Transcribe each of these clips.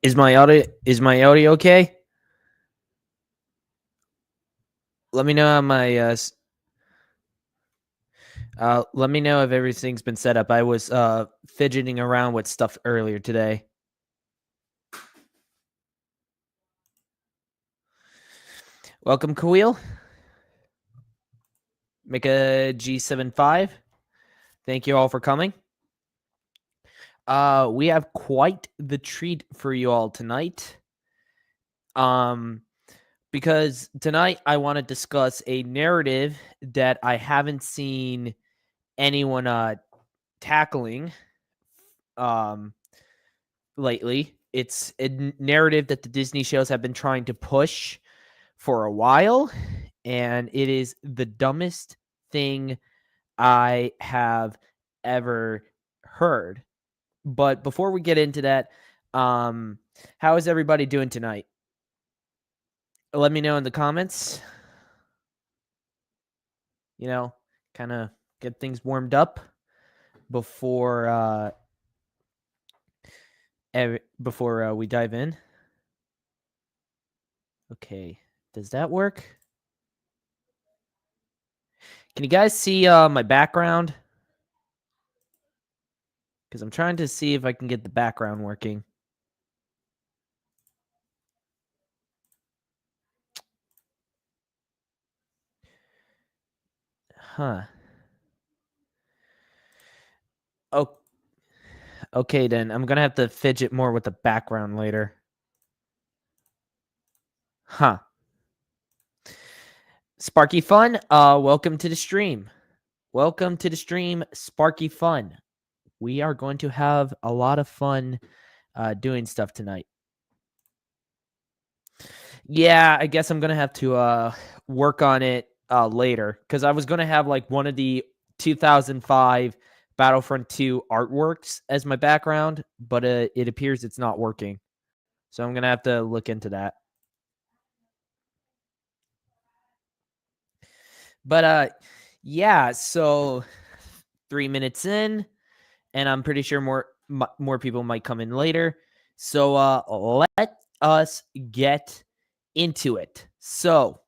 Is my audio okay? Let me know how my let me know if everything's been set up. I was fidgeting around with stuff earlier today. Welcome, Khalil. Make a G75. Thank you all for coming. We have quite the treat for you all tonight. Because tonight I want to discuss a narrative that I haven't seen anyone tackling lately. It's a narrative that the Disney shows have been trying to push for a while, and it is the dumbest thing I have ever heard. But before we get into that, how is everybody doing tonight? Let me know in the comments. You know, kind of get things warmed up before we dive in. Okay, does that work? Can you guys see my background? Because I'm trying to see if I can get the background working. Huh. Oh, okay then. I'm gonna have to fidget more with the background later. Huh. Sparky Fun, welcome to the stream. Welcome to the stream, Sparky Fun. We are going to have a lot of fun doing stuff tonight. Yeah, I guess I'm gonna have to work on it later, because I was gonna have like one of the 2005 Battlefront 2 artworks as my background, but it appears it's not working. So I'm gonna have to look into that. But yeah, so 3 minutes in, and I'm pretty sure more people might come in later. So let us get into it. So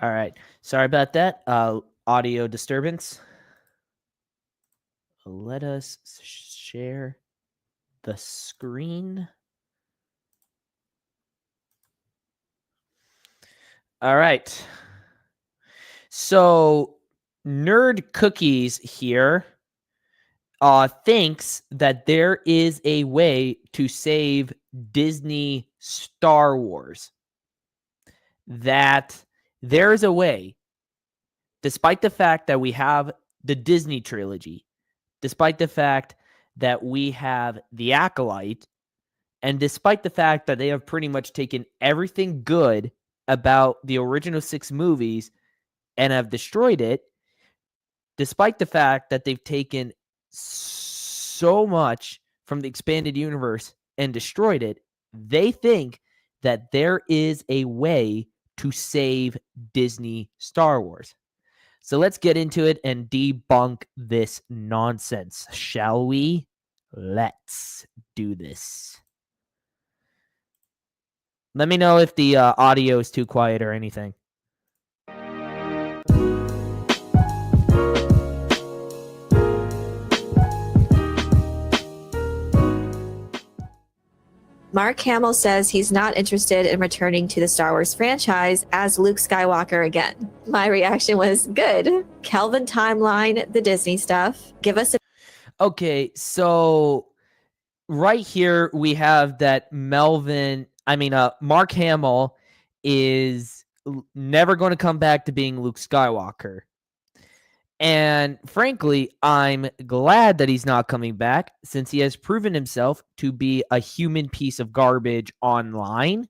all right. Sorry about that. Audio disturbance. Let us share the screen. All right. So Nerd Cookies here thinks that there is a way to save Disney Star Wars. That there is a way, despite the fact that we have the Disney trilogy, despite the fact that we have The Acolyte, and despite the fact that they have pretty much taken everything good about the original 6 movies and have destroyed it, despite the fact that they've taken so much from the expanded universe and destroyed it, they think that there is a way to save Disney Star Wars. So let's get into it and debunk this nonsense, shall we? Let's do this. Let me know if the audio is too quiet or anything. Mark Hamill says he's not interested in returning to the Star Wars franchise as Luke Skywalker again. My reaction was good. Kelvin timeline, the Disney stuff. Give us a... Okay, so right here we have that Mark Hamill is never going to come back to being Luke Skywalker. And frankly, I'm glad that he's not coming back, since he has proven himself to be a human piece of garbage online,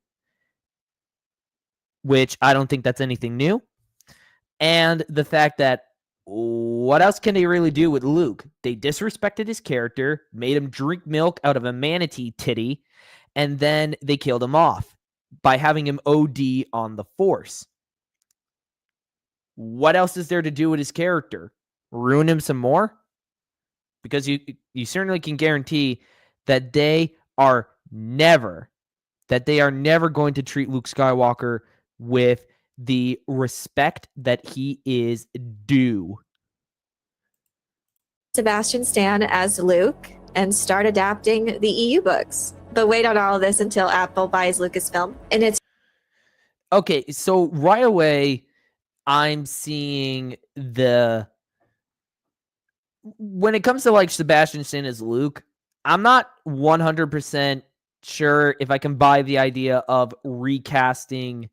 which I don't think that's anything new. And the fact that what else can they really do with Luke? They disrespected his character, made him drink milk out of a manatee titty, and then they killed him off by having him OD on the Force. What else is there to do with his character? Ruin him some more? Because you certainly can guarantee that they are never going to treat Luke Skywalker with the respect that he is due. Sebastian Stan as Luke and start adapting the EU books. But wait on all of this until Apple buys Lucasfilm. And it's okay, so right away, I'm seeing when it comes to like Sebastian Stan as Luke, I'm not 100% sure if I can buy the idea of recasting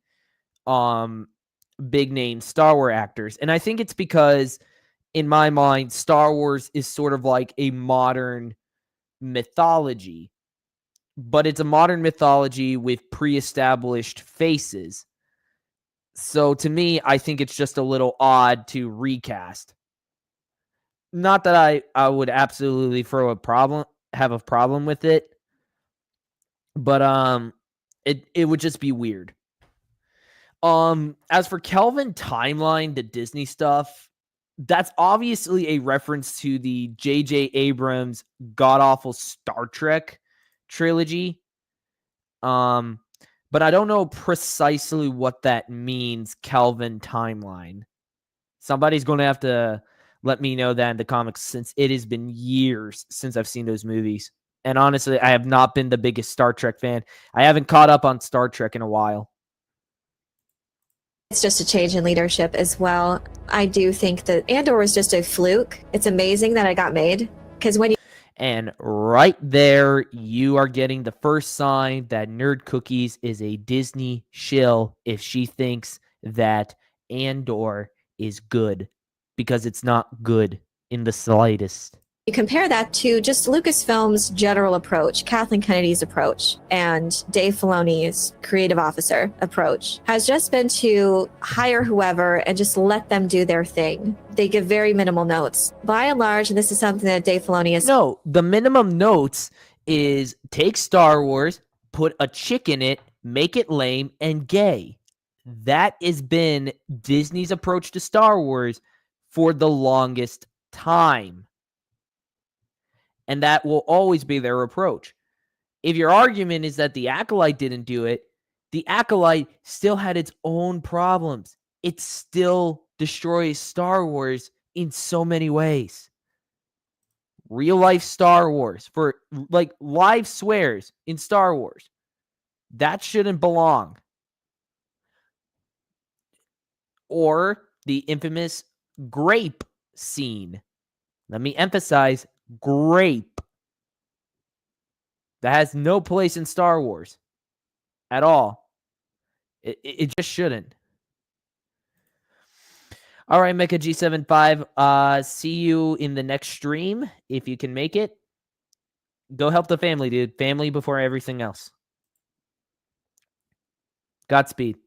big name Star Wars actors. And I think it's because in my mind, Star Wars is sort of like a modern mythology, but it's a modern mythology with pre-established faces. So to me, I think it's just a little odd to recast. Not that I would absolutely have a problem with it, but it would just be weird. As for Kelvin Timeline, the Disney stuff, that's obviously a reference to the J.J. Abrams god-awful Star Trek trilogy. But I don't know precisely what that means, Kelvin Timeline. Somebody's going to have to let me know that in the comics, since it has been years since I've seen those movies. And honestly, I have not been the biggest Star Trek fan. I haven't caught up on Star Trek in a while. It's just a change in leadership as well. I do think that Andor was just a fluke. It's amazing that it got made, because when you And right there, you are getting the first sign that Nerd Cookies is a Disney shill if she thinks that Andor is good, because it's not good in the slightest. compare that to just Lucasfilm's general approach, Kathleen Kennedy's approach, and Dave Filoni's creative officer approach, has just been to hire whoever and just let them do their thing. They give very minimal notes. By and large, and this is something that Dave Filoni is... No, the minimum notes is take Star Wars, put a chick in it, make it lame and gay. That has been Disney's approach to Star Wars for the longest time. And that will always be their approach. If your argument is that the Acolyte didn't do it, the Acolyte still had its own problems. It still destroys Star Wars in so many ways. Real life Star Wars, for like live swears in Star Wars, that shouldn't belong. Or the infamous grape scene. Let me emphasize, grape. That has no place in Star Wars at all. It just shouldn't. All right, Mecha G75. See you in the next stream if you can make it. Go help the family, dude. Family before everything else. Godspeed.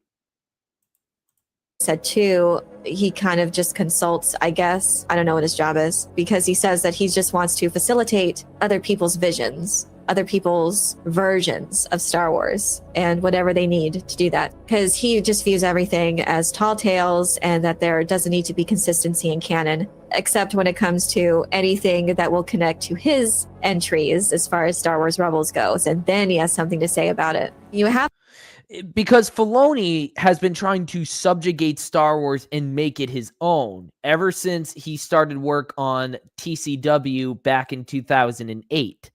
Said too, he kind of just consults, I guess. I don't know what his job is, because he says that he just wants to facilitate other people's visions, other people's versions of Star Wars, and whatever they need to do that. Because he just views everything as tall tales, and that there doesn't need to be consistency in canon, except when it comes to anything that will connect to his entries as far as Star Wars Rebels goes. And then he has something to say about it. You have... Because Filoni has been trying to subjugate Star Wars and make it his own ever since he started work on TCW back in 2008.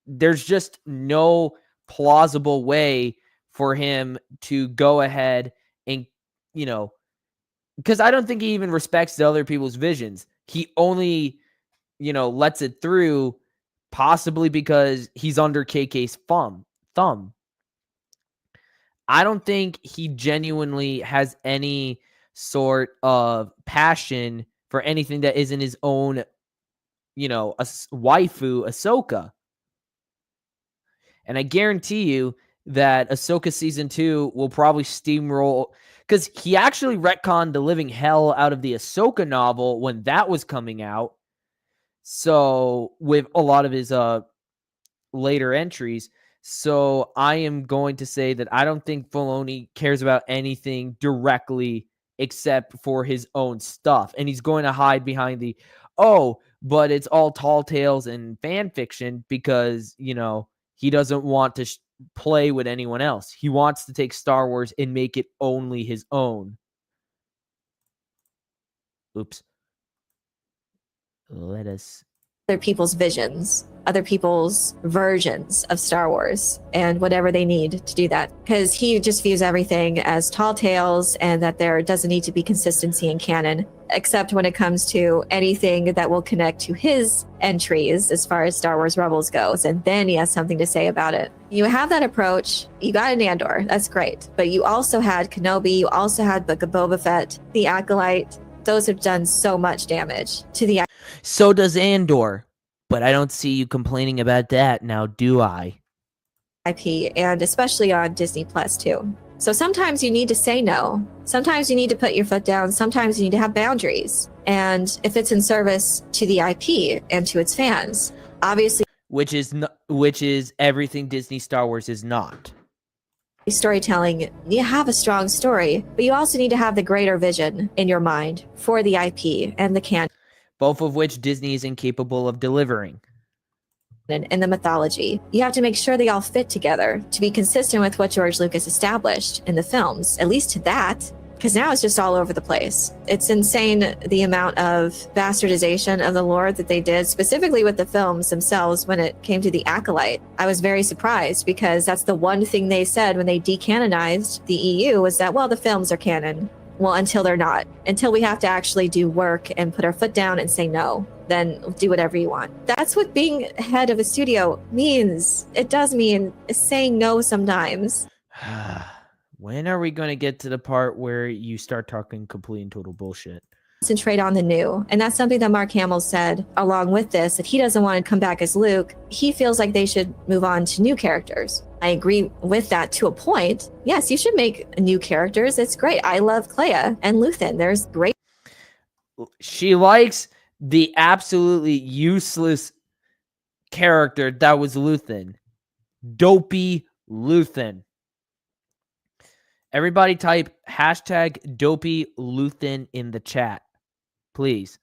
There's just no plausible way for him to go ahead and, because I don't think he even respects the other people's visions. He only, lets it through, possibly because he's under KK's thumb. I don't think he genuinely has any sort of passion for anything that isn't his own, a waifu, Ahsoka. And I guarantee you that Ahsoka season 2 will probably steamroll, because he actually retconned the living hell out of the Ahsoka novel when that was coming out. So with a lot of his later entries. So I am going to say that I don't think Filoni cares about anything directly except for his own stuff. And he's going to hide behind the, oh, but it's all tall tales and fan fiction because, you know, he doesn't want to play with anyone else. He wants to take Star Wars and make it only his own. Oops. Let us other people's visions, other people's versions of Star Wars, and whatever they need to do that. Because he just views everything as tall tales and that there doesn't need to be consistency in canon, except when it comes to anything that will connect to his entries as far as Star Wars Rebels goes. And then he has something to say about it. You have that approach. You got an Andor. That's great. But you also had Kenobi. You also had Book of Boba Fett, The Acolyte. Those have done so much damage to the. So does Andor, but I don't see you complaining about that now, do I? IP, and especially on Disney Plus too. So sometimes you need to say no. Sometimes you need to put your foot down. Sometimes you need to have boundaries. And if it's in service to the IP and to its fans, obviously, which is everything Disney Star Wars is not. Storytelling, you have a strong story, but you also need to have the greater vision in your mind for the IP and the canon. Both of which Disney is incapable of delivering. And the mythology. You have to make sure they all fit together to be consistent with what George Lucas established in the films, at least to that, because now it's just all over the place. It's insane the amount of bastardization of the lore that they did, specifically with the films themselves when it came to The Acolyte. I was very surprised because that's the one thing they said when they decanonized the EU was that, well, the films are canon. Well, until they're not. Until we have to actually do work and put our foot down and say no, then do whatever you want. That's what being head of a studio means. It does mean saying no sometimes. When are we going to get to the part where you start talking complete and total bullshit? Concentrate on the new. And that's something that Mark Hamill said along with this, that he doesn't want to come back as Luke. He feels like they should move on to new characters. I agree with that to a point. Yes, you should make new characters. It's great. I love Clea and Luthen. There's great. She likes the absolutely useless character that was Luthen. Dopey Luthen. Everybody type hashtag Dopey Luthen in the chat, please.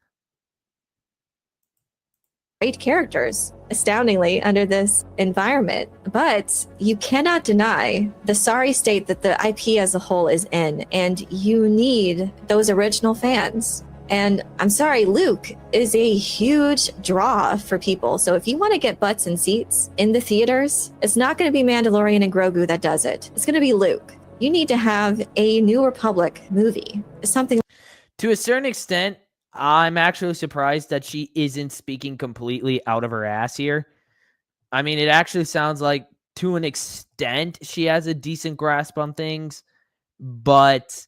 Great characters, astoundingly, under this environment. But you cannot deny the sorry state that the IP as a whole is in, and you need those original fans. And I'm sorry, Luke is a huge draw for people. So if you want to get butts and seats in the theaters, it's not going to be Mandalorian and Grogu that does it. It's going to be Luke. You need to have a New Republic movie, something. To a certain extent, I'm actually surprised that she isn't speaking completely out of her ass here. I mean, it actually sounds like to an extent she has a decent grasp on things, but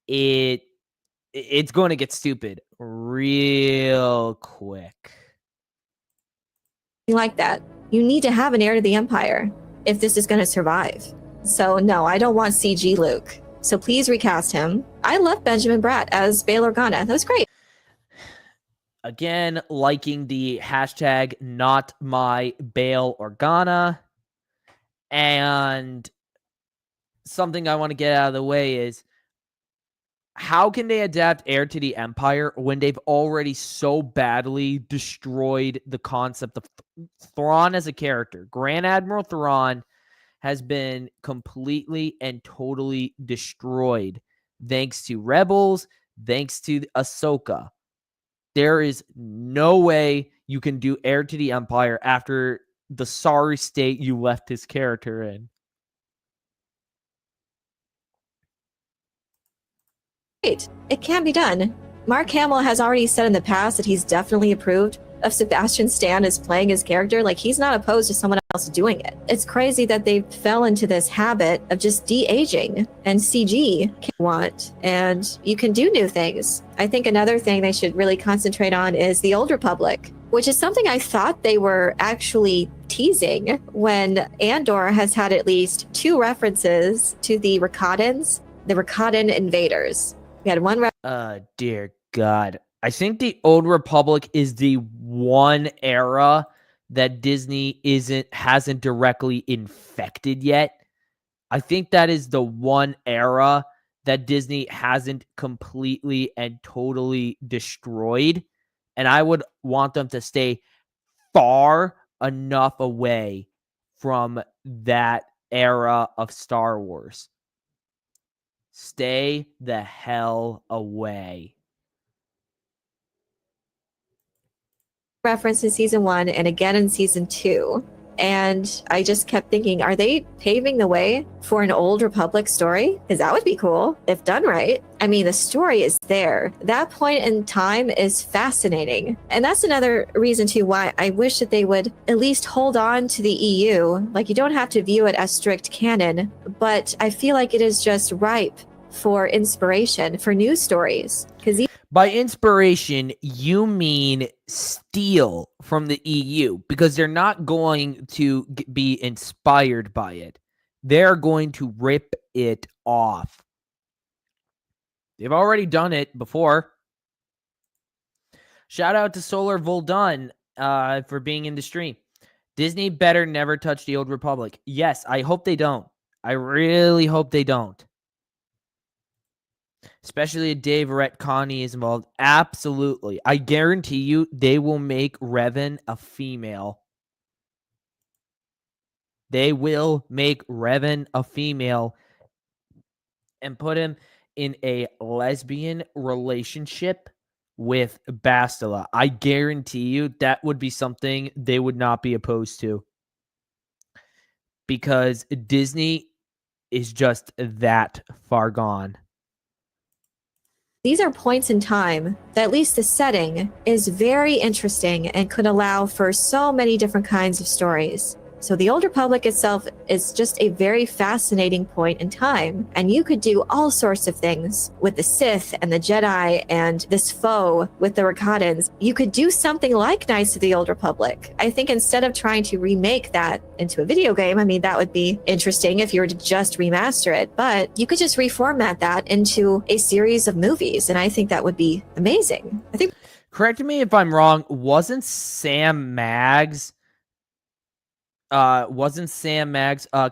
it's going to get stupid real quick. Like that. You need to have an heir to the Empire if this is going to survive. So no, I don't want CG Luke. So please recast him. I love Benjamin Bratt as Bail Organa. That was great. Again, liking the hashtag not my Bail Organa. And something I want to get out of the way is, how can they adapt Heir to the Empire when they've already so badly destroyed the concept of Thrawn as a character? Grand Admiral Thrawn has been completely and totally destroyed thanks to Rebels, thanks to Ahsoka. There is no way you can do Heir to the Empire after the sorry state you left his character in. It can be done. Mark Hamill has already said in the past that he's definitely approved of Sebastian Stan as playing his character. Like, he's not opposed to someone else doing it. It's crazy that they fell into this habit of just de-aging, and CG can want, and you can do new things. I think another thing they should really concentrate on is the Old Republic, which is something I thought they were actually teasing when Andor has had at least 2 references to the Rakatans, the Rakatan invaders. We had one dear God. I think the Old Republic is the one era that Disney hasn't directly infected yet. I think that is the one era that Disney hasn't completely and totally destroyed. And I would want them to stay far enough away from that era of Star Wars. Stay the hell away. reference in season 1 and again in season 2. And I just kept thinking, are they paving the way for an Old Republic story? Because that would be cool if done right. I mean, the story is there. That point in time is fascinating. And that's another reason, too, why I wish that they would at least hold on to the EU. Like, you don't have to view it as strict canon, but I feel like it is just ripe for inspiration for new stories. Because by inspiration, you mean steal from the EU, because they're not going to be inspired by it. They're going to rip it off. They've already done it before. Shout out to Solar Voldun for being in the stream. Disney better never touch the Old Republic. Yes, I hope they don't. I really hope they don't. Especially if Dave Retconny is involved. Absolutely. I guarantee you they will make Revan a female. They will make Revan a female and put him in a lesbian relationship with Bastila. I guarantee you that would be something they would not be opposed to. Because Disney is just that far gone. These are points in time that at least the setting is very interesting and could allow for so many different kinds of stories. So the Old Republic itself is just a very fascinating point in time, and you could do all sorts of things with the Sith and the Jedi and this foe with the Rakatans. You could do something like Knights of the Old Republic. I think instead of trying to remake that into a video game, I mean, that would be interesting if you were to just remaster it, but you could just reformat that into a series of movies, and I think that would be amazing. I think. Correct me if I'm wrong, wasn't Sam Maggs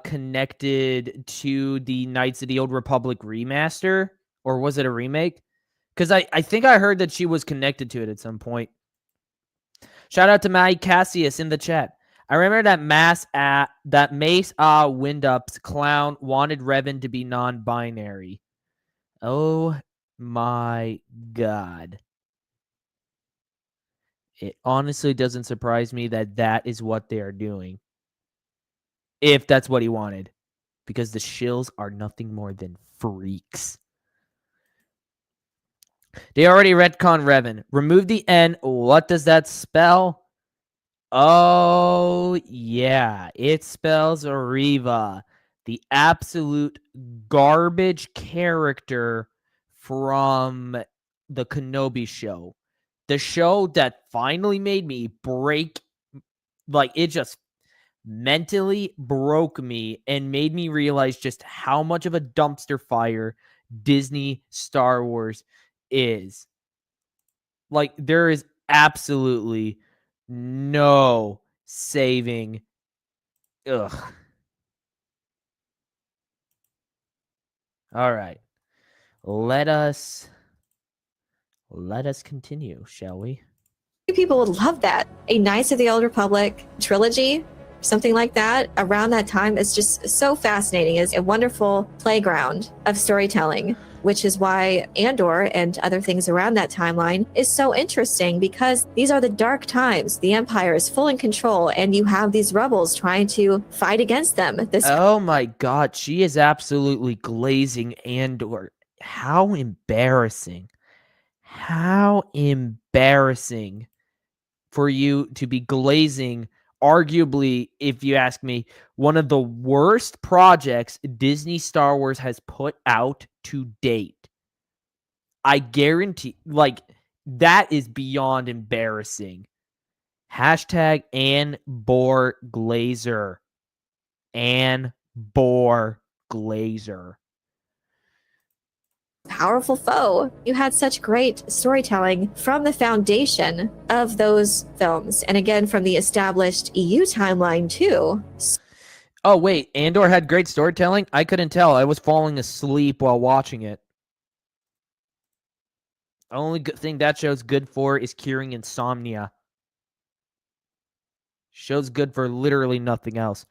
connected to the Knights of the Old Republic remaster? Or was it a remake? Because I think I heard that she was connected to it at some point. Shout out to Maddie Cassius in the chat. I remember that Mace Windup's clown wanted Revan to be non-binary. Oh my God. It honestly doesn't surprise me that that is what they are doing. If that's what he wanted. Because the Shills are nothing more than freaks. They already retcon Revan. Remove the N. What does that spell? Oh, yeah. It spells Riva. The absolute garbage character from the Kenobi show. The show that finally made me break. Like, it just mentally broke me and made me realize just how much of a dumpster fire Disney Star Wars is. Like, there is absolutely no saving. Ugh. All right. Let us continue, shall we? People would love that. A Knights of the Old Republic trilogy, something like that, around that time is just so fascinating. It's a wonderful playground of storytelling, which is why Andor and other things around that timeline is so interesting, because these are the dark times. The Empire is full in control, and you have these rebels trying to fight against them. Oh my God, she is absolutely glazing Andor. How embarrassing. How embarrassing for you to be glazing, arguably, if you ask me, one of the worst projects Disney Star Wars has put out to date. I guarantee, like, that is beyond embarrassing. Hashtag Ann Bohr Glazer. Ann Bohr Glazer. Powerful foe. You had such great storytelling from the foundation of those films, and again from the established EU timeline too. Oh, wait, Andor had great storytelling? I couldn't tell. I was falling asleep while watching it. The only good thing that show's good for is curing insomnia. Show's good for literally nothing else.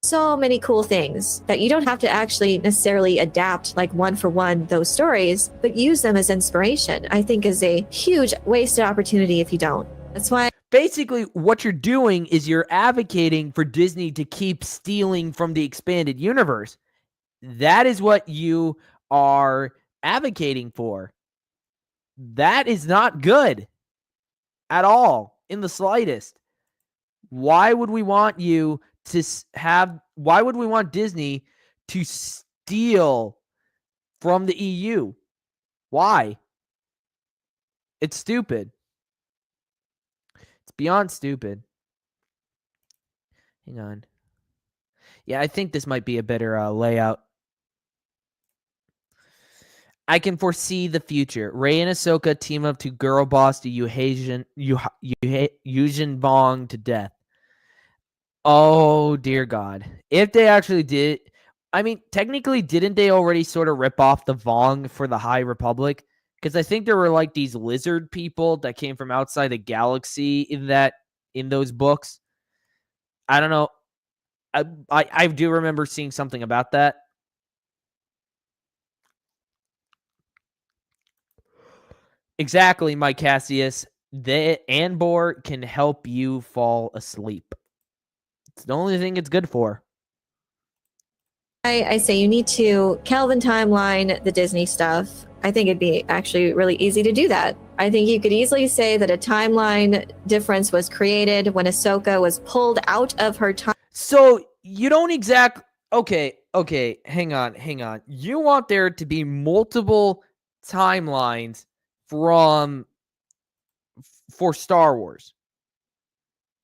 So many cool things that you don't have to actually necessarily adapt like one for one those stories, but use them as inspiration. I think is a huge wasted opportunity if you don't. That's why basically what you're doing is you're advocating for Disney to keep stealing from the expanded universe. That is what you are advocating for. That is not good at all, in the slightest. Why would we want you to why would we want Disney to steal from the EU? Why? It's stupid. It's beyond stupid. Hang on. Yeah, I think this might be a better layout. I can foresee the future. Rey and Ahsoka team up to girl boss the Yuzhin Vong to death. Oh, dear God. If they actually did, I mean, technically, didn't they already sort of rip off the Vong for the High Republic? Because I think there were like these lizard people that came from outside the galaxy in those books. I don't know. I do remember seeing something about that. Exactly, Mike Cassius. The Anbor can help you fall asleep. It's the only thing it's good for. I say you need to Kelvin timeline the Disney stuff. I think it'd be actually really easy to do that. I think you could easily say that a timeline difference was created when Ahsoka was pulled out of her time. So you don't exactly. Okay. Hang on. You want there to be multiple timelines for Star Wars.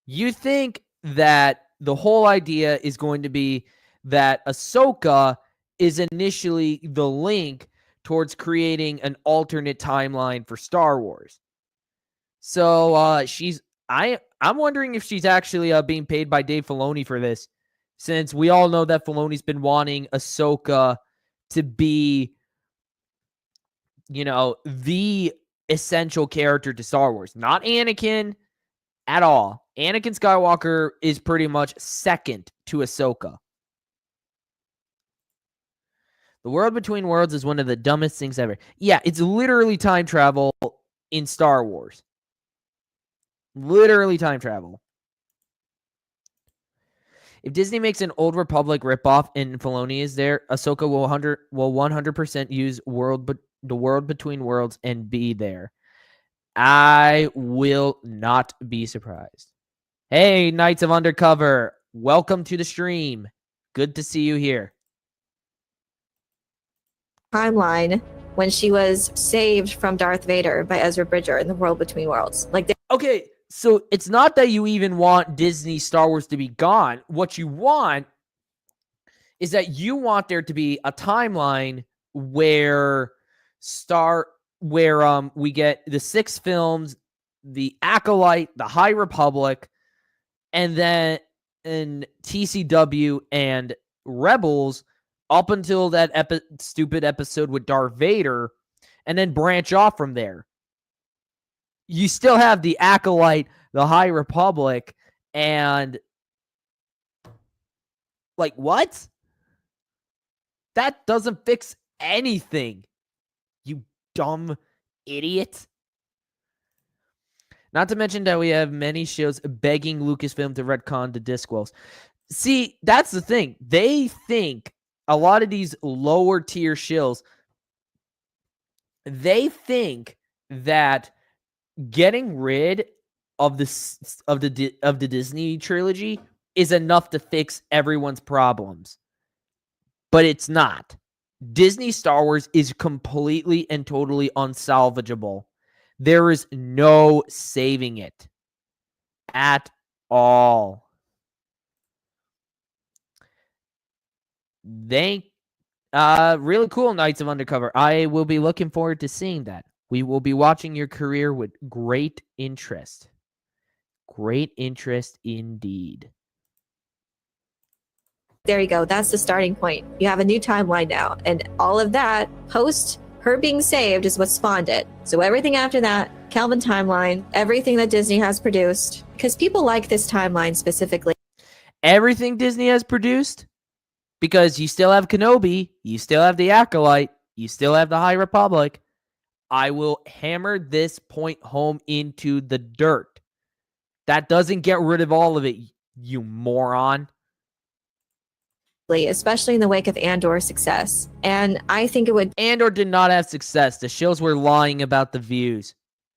You think that the whole idea is going to be that Ahsoka is initially the link towards creating an alternate timeline for Star Wars. So I'm wondering if she's actually being paid by Dave Filoni for this, since we all know that Filoni's been wanting Ahsoka to be, the essential character to Star Wars. Not Anakin at all. Anakin Skywalker is pretty much second to Ahsoka. The World Between Worlds is one of the dumbest things ever. Yeah, it's literally time travel in Star Wars. Literally time travel. If Disney makes an Old Republic ripoff and Filoni is there, Ahsoka will 100% use the World Between Worlds and be there. I will not be surprised. Hey, Knights of Undercover, welcome to the stream. Good to see you here. Timeline when she was saved from Darth Vader by Ezra Bridger in the World Between Worlds. Okay, so it's not that you even want Disney Star Wars to be gone. What you want is that you want there to be a timeline where we get the 6 films, the Acolyte, the High Republic, and then in TCW and Rebels up until that stupid episode with Darth Vader, and then branch off from there. You still have the Acolyte, the High Republic, and like, what? That doesn't fix anything, you dumb idiot. Not to mention that we have many shows begging Lucasfilm to retcon the Discworlds. See, that's the thing. They think a lot of these lower tier shills, they think that getting rid of the Disney trilogy is enough to fix everyone's problems. But it's not. Disney Star Wars is completely and totally unsalvageable There is no saving it at all. Really cool Knights of Undercover. I will be looking forward to seeing that. We will be watching your career with great interest. Great interest indeed. There you go. That's the starting point. You have a new timeline now. And all of that, post her being saved, is what spawned it. So everything after that, Kelvin timeline, everything that Disney has produced, because people like this timeline specifically. Everything Disney has produced? Because you still have Kenobi, you still have the Acolyte, you still have the High Republic. I will hammer this point home into the dirt. That doesn't get rid of all of it, you moron. Especially in the wake of Andor's success. And I think it would... Andor did not have success. The Shills were lying about the views.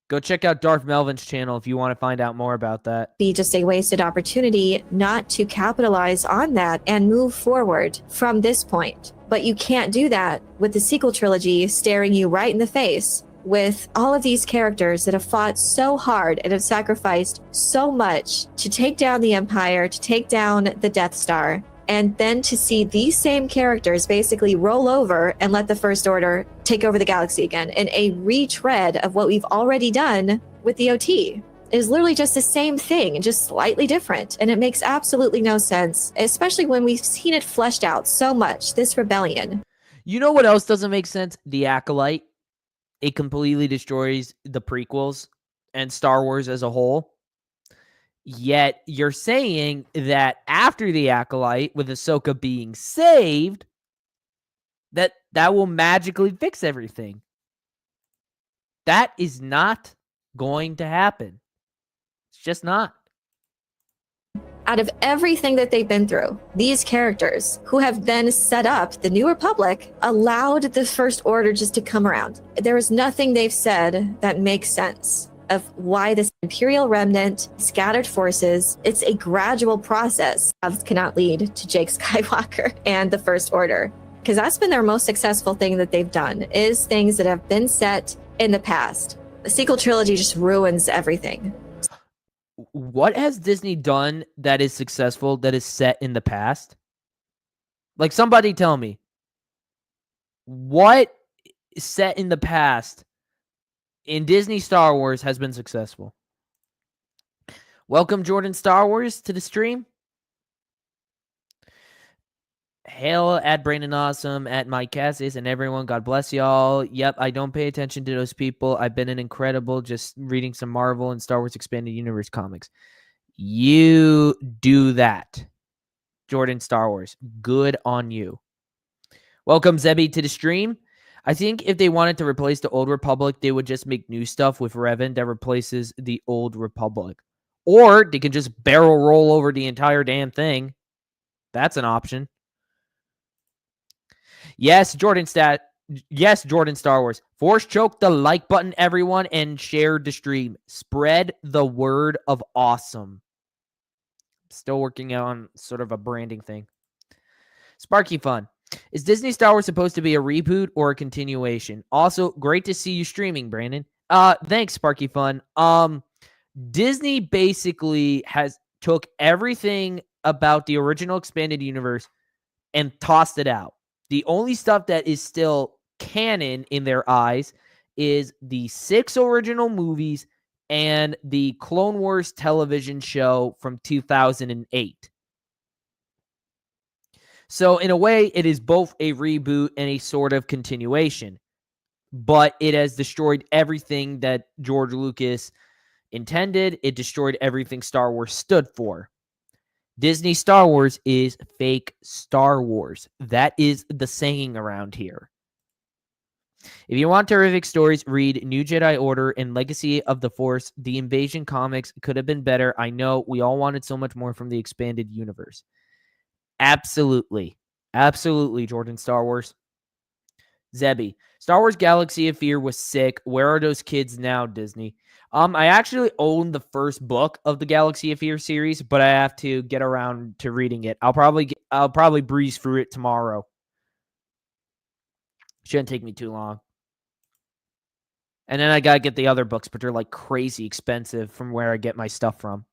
Go check out Darth Melvin's channel if you want to find out more about that. Be just a wasted opportunity not to capitalize on that and move forward from this point. But you can't do that with the sequel trilogy staring you right in the face, with all of these characters that have fought so hard and have sacrificed so much to take down the Empire, to take down the Death Star, and then to see these same characters basically roll over and let the First Order take over the galaxy again in a retread of what we've already done with the OT. It is literally just the same thing, just slightly different. And it makes absolutely no sense, especially when we've seen it fleshed out so much, this rebellion. You know what else doesn't make sense? The Acolyte. It completely destroys the prequels and Star Wars as a whole. Yet you're saying that after the Acolyte, with Ahsoka being saved, that will magically fix everything. That is not going to happen. It's just not. Out of everything that they've been through, these characters who have then set up the New Republic allowed the First Order just to come around. There is nothing they've said that makes sense of why this Imperial remnant, scattered forces, it's a gradual process that cannot lead to Jake Skywalker and the First Order. Because that's been their most successful thing that they've done, is things that have been set in the past. The sequel trilogy just ruins everything. What has Disney done that is successful, that is set in the past? Like, somebody tell me. What is set in the past in Disney Star Wars has been successful? Welcome, Jordan Star Wars, to the stream. Hail at Brandon Awesome, at Mike Cassis, and everyone. God bless y'all. Yep, I don't pay attention to those people. I've been an incredible just reading some Marvel and Star Wars Expanded Universe comics. You do that, Jordan Star Wars. Good on you. Welcome, Zebby, to the stream. I think if they wanted to replace the Old Republic, they would just make new stuff with Revan that replaces the Old Republic. Or they could just barrel roll over the entire damn thing. That's an option. Yes, Jordan Star Wars. Force choke the like button, everyone, and share the stream. Spread the word of awesome. Still working on sort of a branding thing. Sparky Fun. Is Disney Star Wars supposed to be a reboot or a continuation? Also, great to see you streaming, Brandon. Thanks, Sparky Fun. Disney basically took everything about the original expanded universe and tossed it out. The only stuff that is still canon in their eyes is the 6 original movies and the Clone Wars television show from 2008. So in a way, it is both a reboot and a sort of continuation, but it has destroyed everything that George Lucas intended. It destroyed everything Star Wars stood for. Disney Star Wars is fake Star Wars. That is the saying around here. If you want terrific stories, read New Jedi Order and Legacy of the Force. The Invasion comics could have been better. I know we all wanted so much more from the expanded universe. Absolutely. Absolutely, Jordan Star Wars. Zebby. Star Wars Galaxy of Fear was sick. Where are those kids now, Disney? I actually own the first book of the Galaxy of Fear series, but I have to get around to reading it. I'll probably breeze through it tomorrow. Shouldn't take me too long. And then I gotta get the other books, but they're like crazy expensive from where I get my stuff from.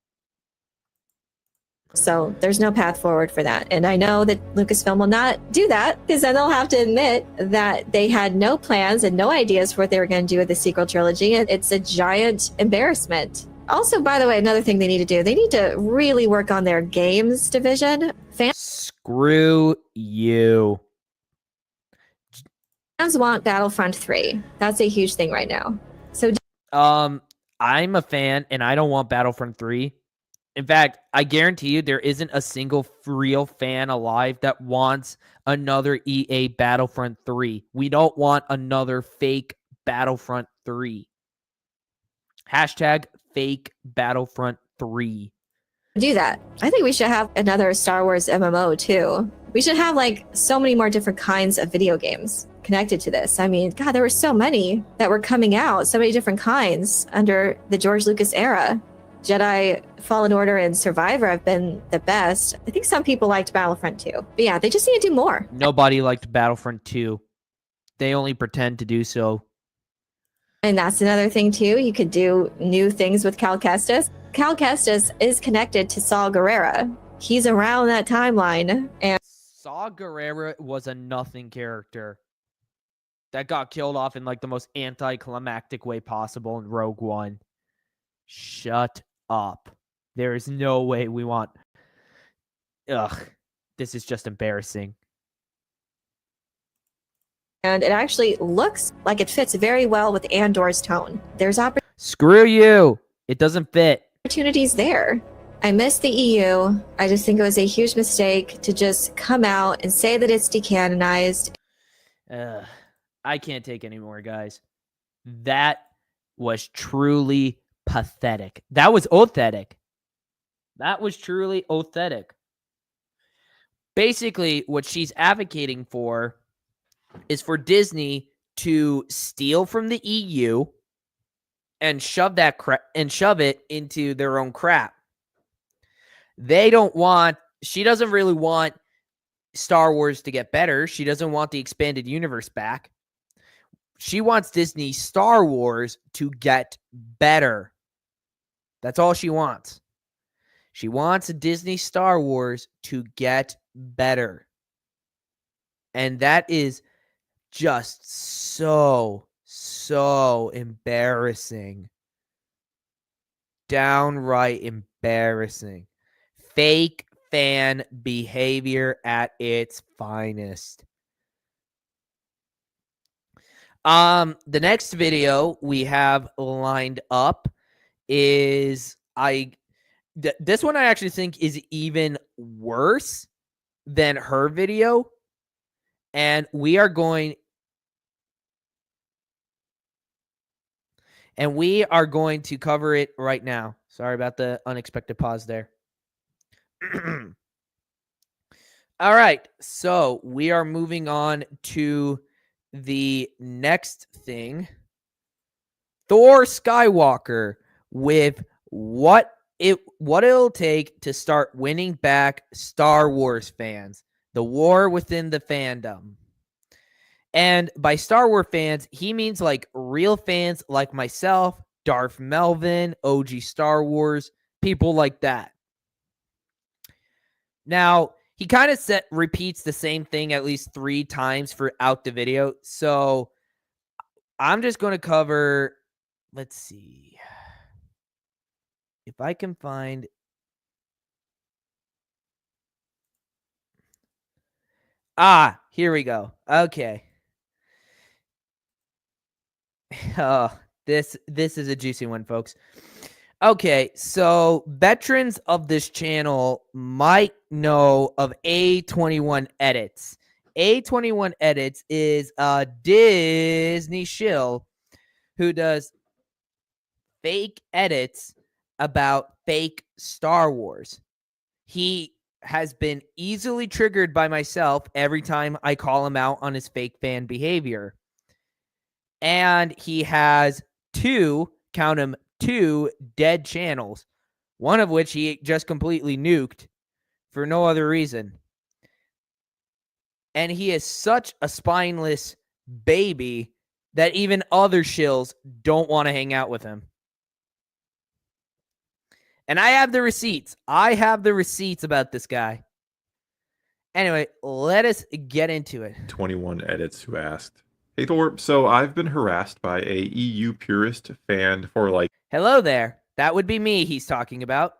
So there's no path forward for that. And I know that Lucasfilm will not do that, because then they'll have to admit that they had no plans and no ideas for what they were going to do with the sequel trilogy. And it's a giant embarrassment. Also, by the way, another thing they need to do, they need to really work on their games division. Screw you. Fans want Battlefront 3. That's a huge thing right now. So I'm a fan and I don't want Battlefront 3. In fact, I guarantee you there isn't a single real fan alive that wants another EA Battlefront 3. We don't want another fake Battlefront 3. Hashtag fake Battlefront 3. do that. I think we should have another Star Wars MMO too. We should have like so many more different kinds of video games connected to this. I mean, God, there were so many that were coming out, so many different kinds under the George Lucas era. Jedi Fallen Order and Survivor have been the best. I think some people liked Battlefront 2. But yeah, they just need to do more. Nobody liked Battlefront 2. They only pretend to do so. And that's another thing too. You could do new things with Cal Kestis. Cal Kestis is connected to Saw Gerrera. He's around that timeline. And Saw Gerrera was a nothing character that got killed off in like the most anticlimactic way possible in Rogue One. Shut up. There is no way we want... Ugh. This is just embarrassing. and it actually looks like it fits very well with Andor's tone. There's Screw you. It doesn't fit. opportunities there. I miss the EU. I just think it was a huge mistake to just come out and say that it's decanonized. I can't take anymore, guys. That was truly pathetic. That was othetic. That was truly othetic. Basically, what she's advocating for is for Disney to steal from the EU and shove it into their own crap. They don't want, she doesn't really want Star Wars to get better. She doesn't want the expanded universe back. She wants Disney Star Wars to get better. That's all she wants. She wants Disney Star Wars to get better. And that is just so embarrassing. Downright embarrassing. Fake fan behavior at its finest. The next video we have lined up is this one I actually think is even worse than her video, and we are going to cover it right now. Sorry about the unexpected pause there. All right, so we are moving on to the next thing. Thor Skywalker with what it'll take to start winning back Star Wars fans. The war within the fandom. And by Star Wars fans, he means like real fans like myself, Darth Melvin, OG Star Wars, people like that. Now, he kind of repeats the same thing at least 3 times throughout the video. So I'm just going to cover, let's see if I can find. Here we go. Okay. Oh, this is a juicy one, folks. Okay, so veterans of this channel might know of A21 Edits. A21 Edits is a Disney shill who does fake edits about fake Star Wars. He has been easily triggered by myself every time I call him out on his fake fan behavior. And he has 2 dead channels, one of which he just completely nuked for no other reason. And he is such a spineless baby that even other shills don't want to hang out with him. And I have the receipts. I have the receipts about this guy. Anyway, let us get into it. 21 edits who asked, "Hey Thor, so I've been harassed by a EU purist fan for Hello there. That would be me he's talking about.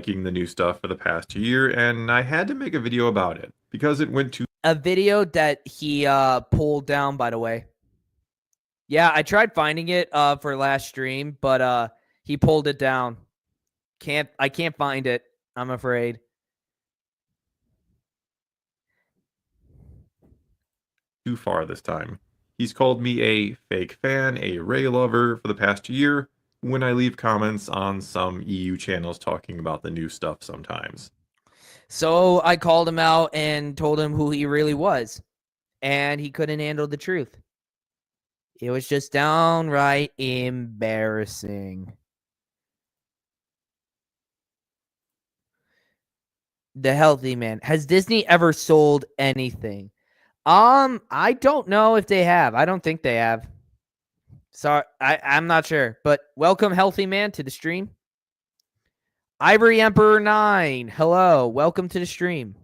liking the new stuff for the past year, and I had to make a video about it because it went too A video that he pulled down, by the way. Yeah, I tried finding it for last stream, but he pulled it down. I can't find it, I'm afraid. too far this time. He's called me a fake fan, a Ray lover for the past year when I leave comments on some EU channels talking about the new stuff sometimes. So I called him out and told him who he really was, and he couldn't handle the truth. It was just downright embarrassing. The healthy man. Has Disney ever sold anything? I don't know if they have. I don't think they have. Sorry, I'm not sure. But welcome, healthy man, to the stream. Ivory Emperor 9. Hello. Welcome to the stream.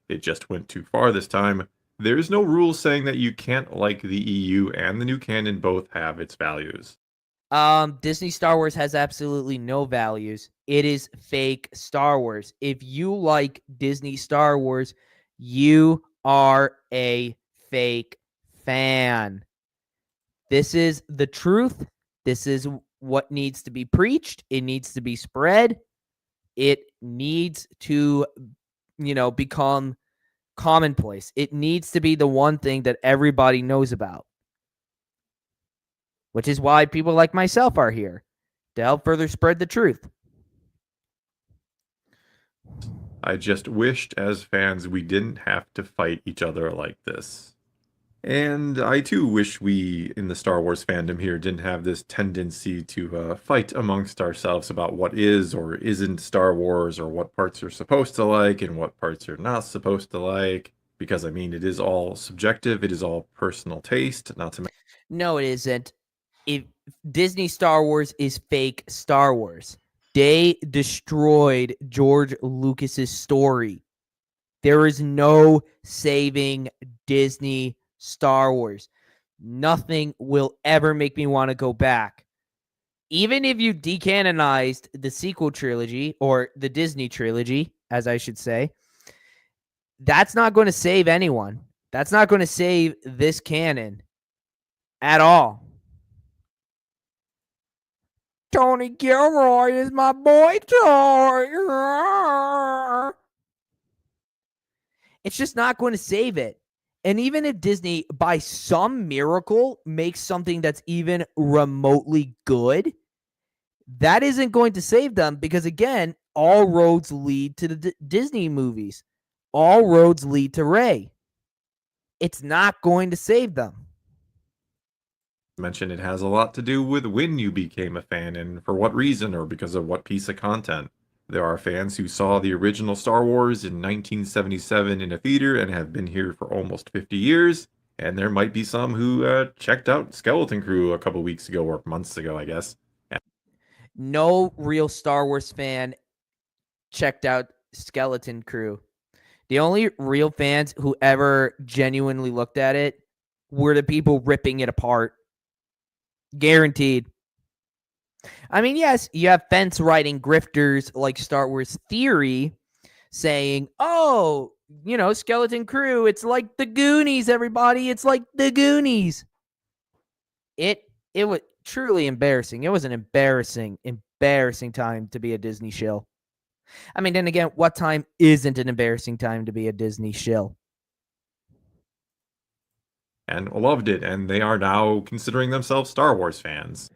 It just went too far this time. There's no rule saying that you can't like the EU and the new canon both have its values. Disney Star Wars has absolutely no values. It is fake Star Wars. If you like Disney Star Wars, you are a fake fan. This is the truth. This is what needs to be preached. It needs to be spread. It needs to, become commonplace. It needs to be the one thing that everybody knows about. Which is why people like myself are here, to help further spread the truth. I just wished as fans we didn't have to fight each other like this. And I too wish we in the Star Wars fandom here didn't have this tendency to fight amongst ourselves about what is or isn't Star Wars, or what parts you're supposed to like and what parts you're not supposed to like. Because, I mean, it is all subjective. It is all personal taste, not to mention. No, it isn't. If Disney Star Wars is fake Star Wars. They destroyed George Lucas's story. There is no saving Disney Star Wars. Nothing will ever make me want to go back. Even if you decanonized the sequel trilogy, or the Disney trilogy, as I should say, that's not going to save anyone. That's not going to save this canon at all. Tony Gilroy is my boy toy. It's just not going to save it. And even if Disney, by some miracle, makes something that's even remotely good, that isn't going to save them, because, again, all roads lead to the Disney movies. All roads lead to Rey. It's not going to save them. Mention it has a lot to do with when you became a fan and for what reason or because of what piece of content. There are fans who saw the original Star Wars in 1977 in a theater and have been here for almost 50 years, and there might be some who checked out Skeleton Crew a couple weeks ago, or months ago, I guess. No real Star Wars fan checked out Skeleton Crew. The only real fans who ever genuinely looked at it were the people ripping it apart. Guaranteed. I mean, yes, you have fence-riding grifters like Star Wars Theory saying, oh, Skeleton Crew, it's like the Goonies, everybody. It's like the Goonies. It was truly embarrassing. It was an embarrassing time to be a Disney shill. I mean, then again, what time isn't an embarrassing time to be a Disney shill? And loved it, and they are now considering themselves Star Wars fans.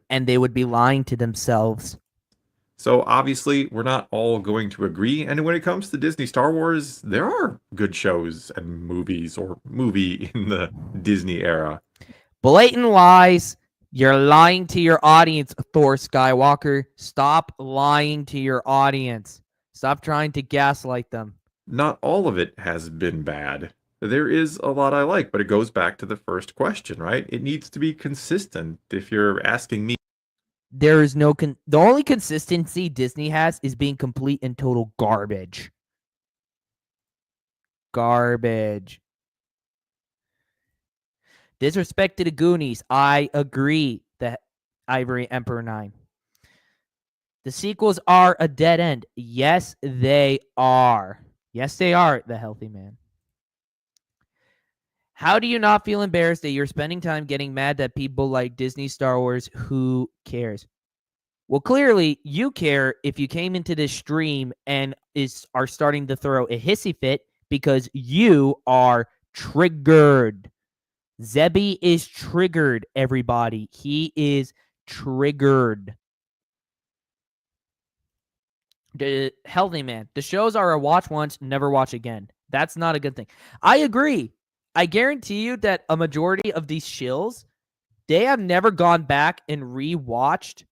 And they would be lying to themselves. So obviously, we're not all going to agree, and when it comes to Disney Star Wars, there are good shows and movies, or movie in the Disney era. Blatant lies. You're lying to your audience, Thor Skywalker. Stop lying to your audience. Stop trying to gaslight them. not all of it has been bad. There is a lot I like, but it goes back to the first question, right? It needs to be consistent. If you're asking me, There is no the only consistency Disney has is being complete and total garbage. Garbage. Disrespect to the Goonies. I agree that Ivory Emperor 9. The sequels are a dead end. Yes, they are. Yes, they are, the healthy man. How do you not feel embarrassed that you're spending time getting mad that people like Disney, Star Wars? Who cares? Well, clearly you care if you came into this stream and are starting to throw a hissy fit because you are triggered. Zebby is triggered, everybody. He is triggered. The healthy man. The shows are a watch once, never watch again. That's not a good thing. I agree. I guarantee you that a majority of these shills, they have never gone back and rewatched.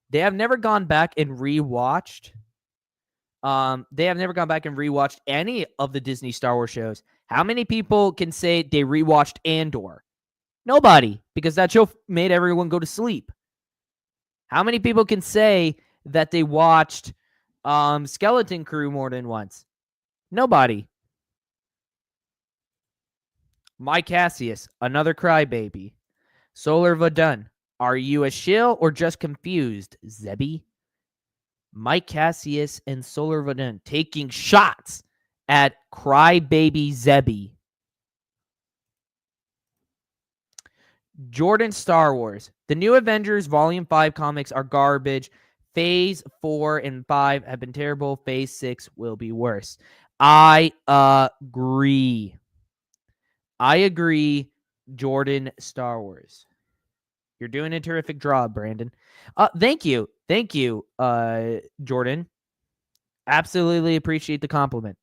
They have never gone back and rewatched. They have never gone back and rewatched any of the Disney Star Wars shows. How many people can say they rewatched Andor? Nobody, because that show made everyone go to sleep. How many people can say that they watched Skeleton Crew more than once? Nobody. Mike Cassius, another crybaby. Solar Vadun, are you a shill or just confused, Zebby? Mike Cassius and Solar Vadun taking shots at crybaby Zebby. Jordan Star Wars. The new Avengers Volume 5 comics are garbage. Phase 4 and 5 have been terrible. Phase 6 will be worse. I agree. Jordan Star Wars. You're doing a terrific job, Brandon. Thank you. Jordan. Absolutely appreciate the compliment.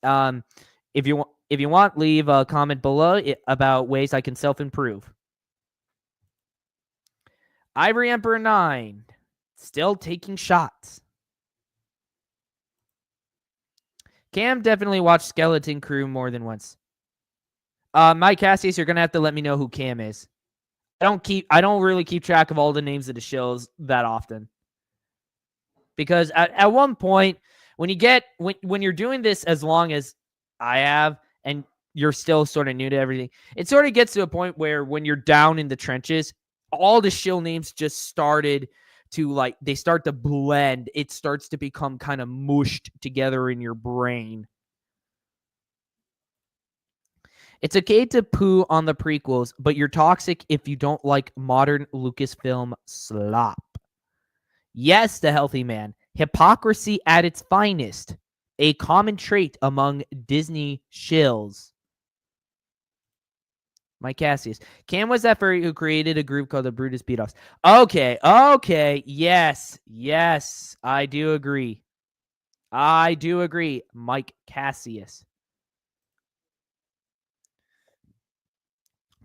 If you want, leave a comment below about ways I can self-improve. Ivory Emperor 9, still taking shots. Cam definitely watched Skeleton Crew more than once. Mike Cassius, you're gonna have to let me know who Cam is. I don't really keep track of all the names of the shows that often. Because at one point, when you're doing this as long as I have, and you're still sort of new to everything, it sort of gets to a point where when you're down in the trenches, all the shill names just started to they start to blend. It starts to become kind of mushed together in your brain. It's okay to poo on the prequels, but you're toxic if you don't like modern Lucasfilm slop. Yes, the healthy man. Hypocrisy at its finest. A common trait among Disney shills. Mike Cassius. Cam was that furry who created a group called the Brutus Beatoffs. Okay. Yes. I do agree. Mike Cassius.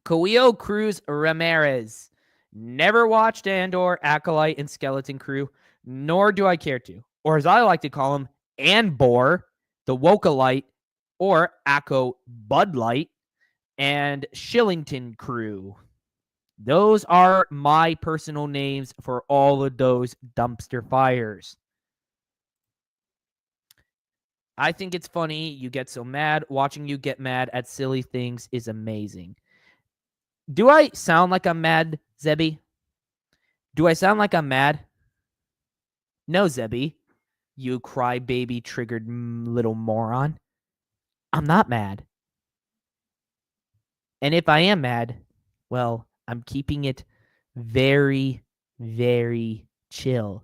Coelho Cruz Ramirez. Never watched Andor, Acolyte, and Skeleton Crew, nor do I care to. Or as I like to call him, Anbor, the Wokalite, or Acco Bud Light, and Shillington Crew. Those are my personal names for all of those dumpster fires. I think it's funny you get so mad. Watching you get mad at silly things is amazing. Do I sound like I'm mad, Zebby? Do I sound like I'm mad? No, Zebby. You crybaby triggered little moron. I'm not mad. And if I am mad, well, I'm keeping it very, very chill.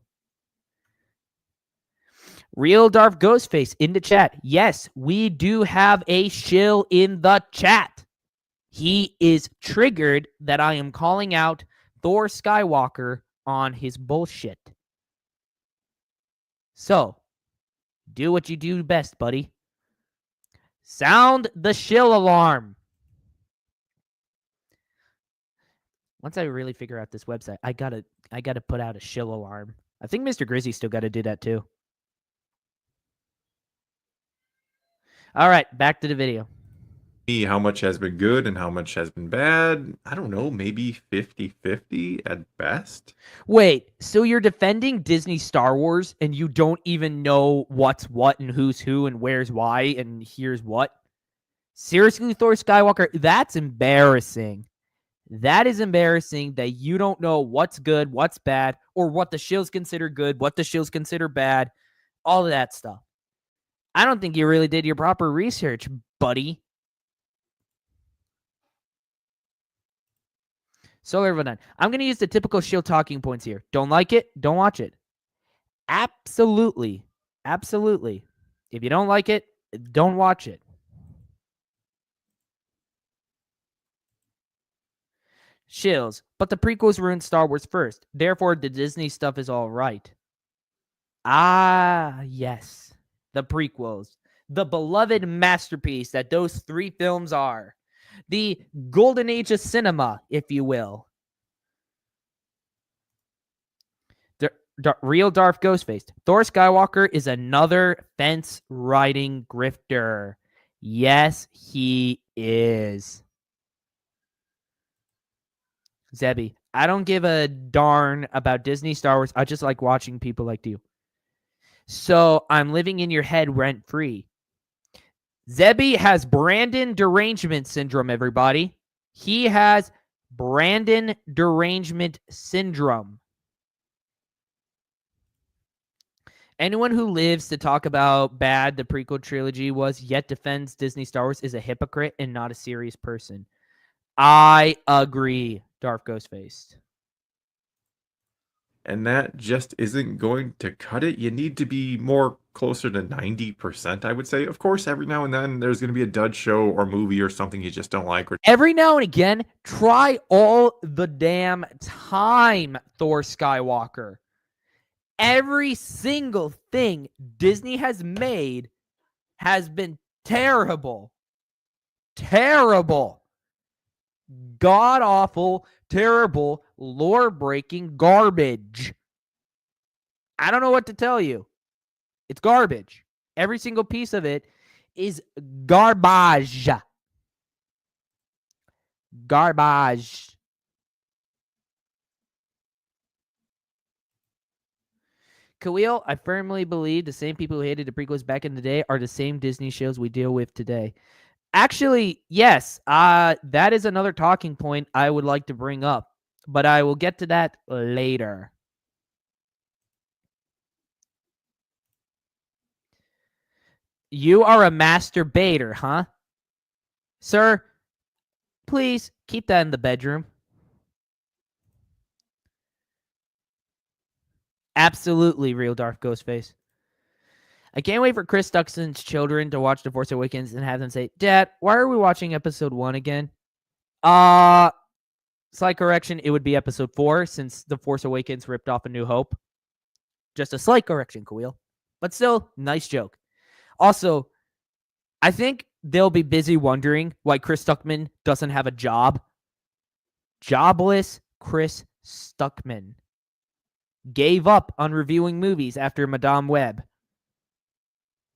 Real Darth Ghostface in the chat. Yes, we do have a shill in the chat. He is triggered that I am calling out Thor Skywalker on his bullshit. So, do what you do best, buddy. Sound the shill alarm. Once I really figure out this website, I gotta put out a shill alarm. I think Mr. Grizzy still got to do that too. All right, back to the video. How much has been good and how much has been bad? I don't know, maybe 50-50 at best. Wait, so you're defending Disney Star Wars and you don't even know what's what and who's who and where's why and here's what? Seriously, Thor Skywalker, that's embarrassing. That is embarrassing that you don't know what's good, what's bad, or what the shills consider good, what the shills consider bad, all of that stuff. I don't think you really did your proper research, buddy. Solar Vanine. I'm going to use the typical shield talking points here. Don't like it? Don't watch it. Absolutely. Absolutely. If you don't like it, don't watch it. Shills. But the prequels ruined Star Wars first. Therefore, the Disney stuff is all right. Ah, yes. The prequels. The beloved masterpiece that those 3 films are. The golden age of cinema, if you will. Real Darth Ghostface. Thor Skywalker is another fence riding grifter. Yes, he is. Zebby, I don't give a darn about Disney Star Wars. I just like watching people like you. So I'm living in your head rent free. Zebby has Brandon derangement syndrome, everybody. He has Brandon derangement syndrome. Anyone who lives to talk about bad the prequel trilogy was, yet defends Disney Star Wars, is a hypocrite and not a serious person. I agree, Darth Ghostface. And that just isn't going to cut it. You need to be more closer to 90%, I would say. Of course, every now and then there's going to be a dud show or movie or something you just don't like. Or every now and again, try all the damn time, Thor Skywalker. Every single thing Disney has made has been terrible. Terrible. God awful, terrible, lore breaking garbage. I don't know what to tell you. It's garbage. Every single piece of it is garbage. Garbage. Khalil, I firmly believe the same people who hated the prequels back in the day are the same Disney shows we deal with today. Actually, yes, that is another talking point I would like to bring up, but I will get to that later. You are a masturbator, huh? Sir, please keep that in the bedroom. Absolutely, real Darth Ghostface. I can't wait for Chris Stuckson's children to watch The Force Awakens and have them say, Dad, why are we watching episode 1 again? Slight correction, it would be episode 4 since The Force Awakens ripped off A New Hope. Just a slight correction, Khalil. But still, nice joke. Also, I think they'll be busy wondering why Chris Stuckman doesn't have a job. Jobless Chris Stuckman gave up on reviewing movies after Madame Web.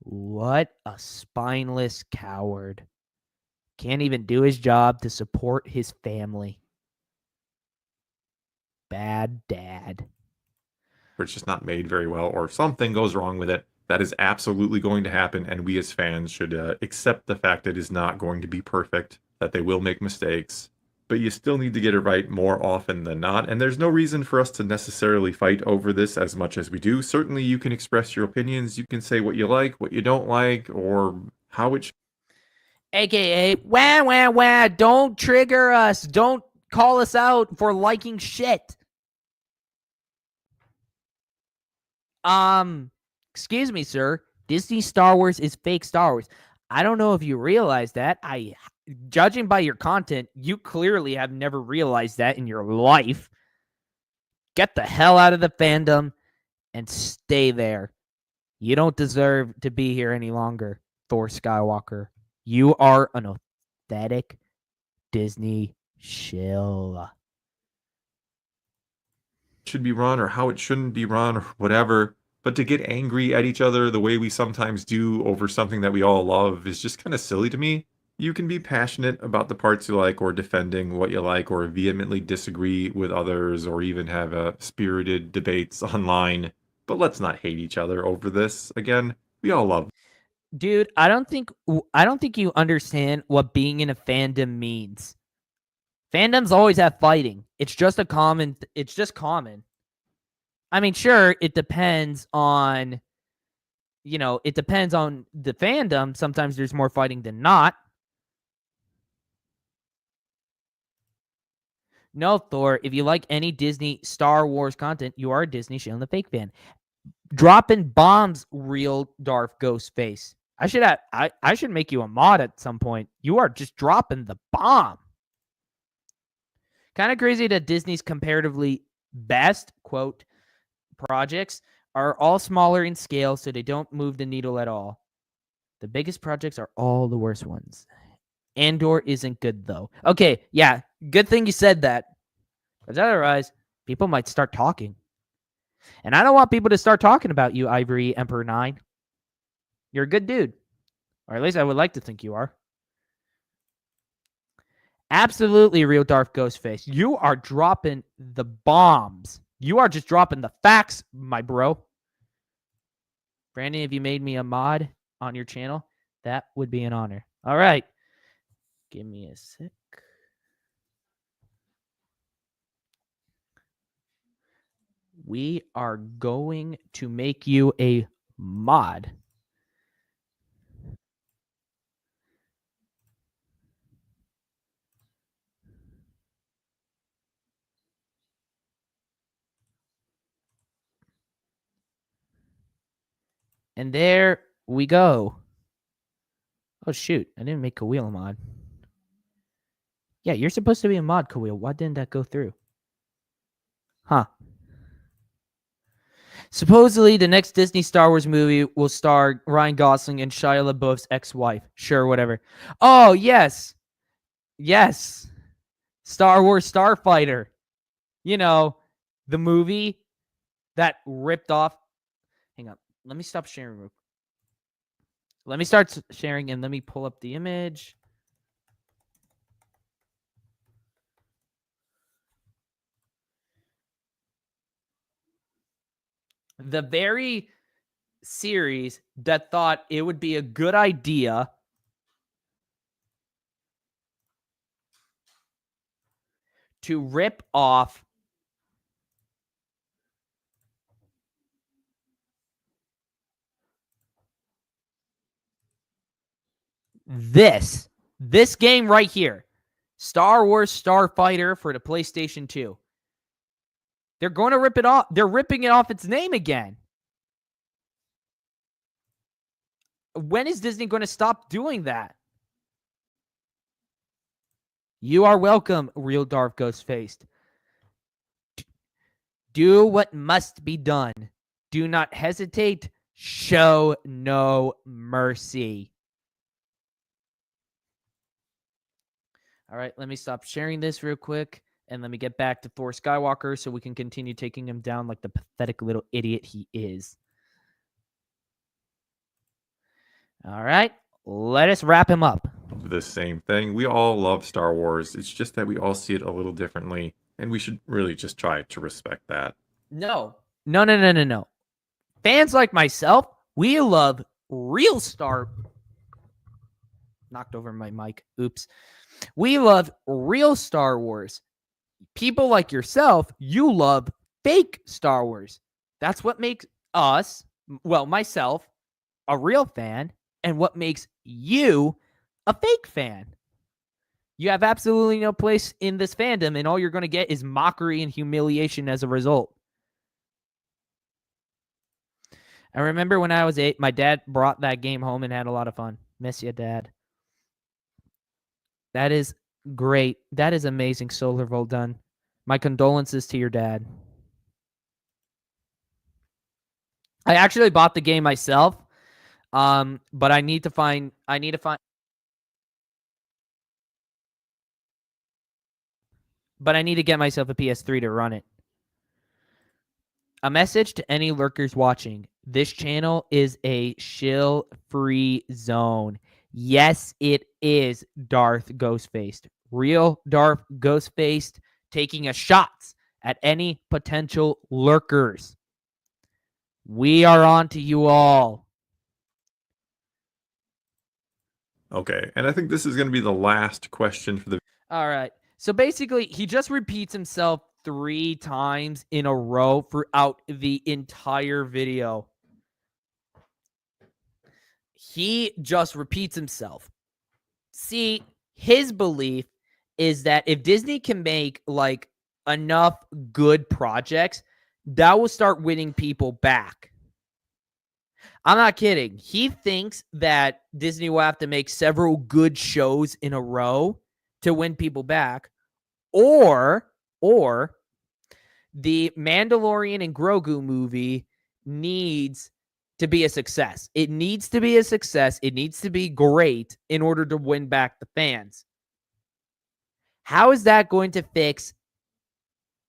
What a spineless coward. Can't even do his job to support his family. Bad dad. it's just not made very well, or something goes wrong with it. That is absolutely going to happen, and we as fans should accept the fact that it is not going to be perfect, that they will make mistakes. But you still need to get it right more often than not, and there's no reason for us to necessarily fight over this as much as we do. Certainly you can express your opinions, you can say what you like, what you don't like, or how it should. AKA, wah, wah, wah, don't trigger us. Don't call us out for liking shit. Excuse me, sir. Disney Star Wars is fake Star Wars. I don't know if you realize that. Judging by your content, you clearly have never realized that in your life. Get the hell out of the fandom and stay there. You don't deserve to be here any longer, Thor Skywalker. You are an authentic Disney shill. Should be run or how it shouldn't be run or whatever. But to get angry at each other the way we sometimes do over something that we all love is just kind of silly to me. You can be passionate about the parts you like or defending what you like or vehemently disagree with others or even have spirited debates online. But let's not hate each other over this. Again, we all love. Dude, I don't think you understand what being in a fandom means. Fandoms always have fighting. It's just common. I mean, sure, it depends on it depends on the fandom. Sometimes there's more fighting than not. No, Thor, if you like any Disney Star Wars content, you are a Disney Shill and the Fake fan. Dropping bombs, real Darth Ghostface. I should make you a mod at some point. You are just dropping the bomb. Kind of crazy that Disney's comparatively best, quote, projects are all smaller in scale, so they don't move the needle at all. The biggest projects are all the worst ones. Andor isn't good, though. Okay, yeah, good thing you said that. Because otherwise, people might start talking. And I don't want people to start talking about you, Ivory Emperor 9. You're a good dude. Or at least I would like to think you are. Absolutely, real Darth Ghostface. You are dropping the bombs. You are just dropping the facts, my bro. Brandon, if you made me a mod on your channel, that would be an honor. All right. Give me a sec. We are going to make you a mod. And there we go. Oh, shoot. I didn't make Kawil a mod. Yeah, you're supposed to be a mod, Kawil. Why didn't that go through? Huh. Supposedly, the next Disney Star Wars movie will star Ryan Gosling and Shia LaBeouf's ex-wife. Sure, whatever. Oh, yes. Yes. Star Wars Starfighter. You know, the movie that ripped off. Hang on. Let me stop sharing. Let me start sharing and let me pull up the image. The very series that thought it would be a good idea to rip off this game right here, Star Wars Starfighter for the PlayStation 2. They're going to rip it off. They're ripping it off its name again. When is Disney going to stop doing that? You are welcome, real Darth Ghostface. Do what must be done. Do not hesitate. Show no mercy. All right, let me stop sharing this real quick. And let me get back to Thor Skywalker so we can continue taking him down like the pathetic little idiot he is. All right, let us wrap him up. The same thing. We all love Star Wars. It's just that we all see it a little differently, and we should really just try to respect that. No. Fans like myself, we love real Star. Knocked over my mic. Oops. We love real Star Wars. People like yourself, you love fake Star Wars. That's what makes us, well, myself, a real fan, and what makes you a fake fan. You have absolutely no place in this fandom, and all you're going to get is mockery and humiliation as a result. I remember when I was 8, my dad brought that game home and had a lot of fun. Miss you, Dad. That is great. That is amazing, Solar Well done. My condolences to your dad. I actually bought the game myself, but I need to find. But I need to get myself a PS3 to run it. A message to any lurkers watching. This channel is a shill-free zone. Yes, it is Darth Ghostfaced. Real Darth Ghostfaced taking a shots at any potential lurkers. We are on to you all. Okay, and I think this is going to be the last question for the. All right. So basically, he just repeats himself 3 times in a row throughout the entire video. He just repeats himself. See, his belief is that if Disney can make like enough good projects, that will start winning people back. I'm not kidding. He thinks that Disney will have to make several good shows in a row to win people back, or the Mandalorian and Grogu movie needs to be a success. It needs to be a success. It needs to be great in order to win back the fans. How is that going to fix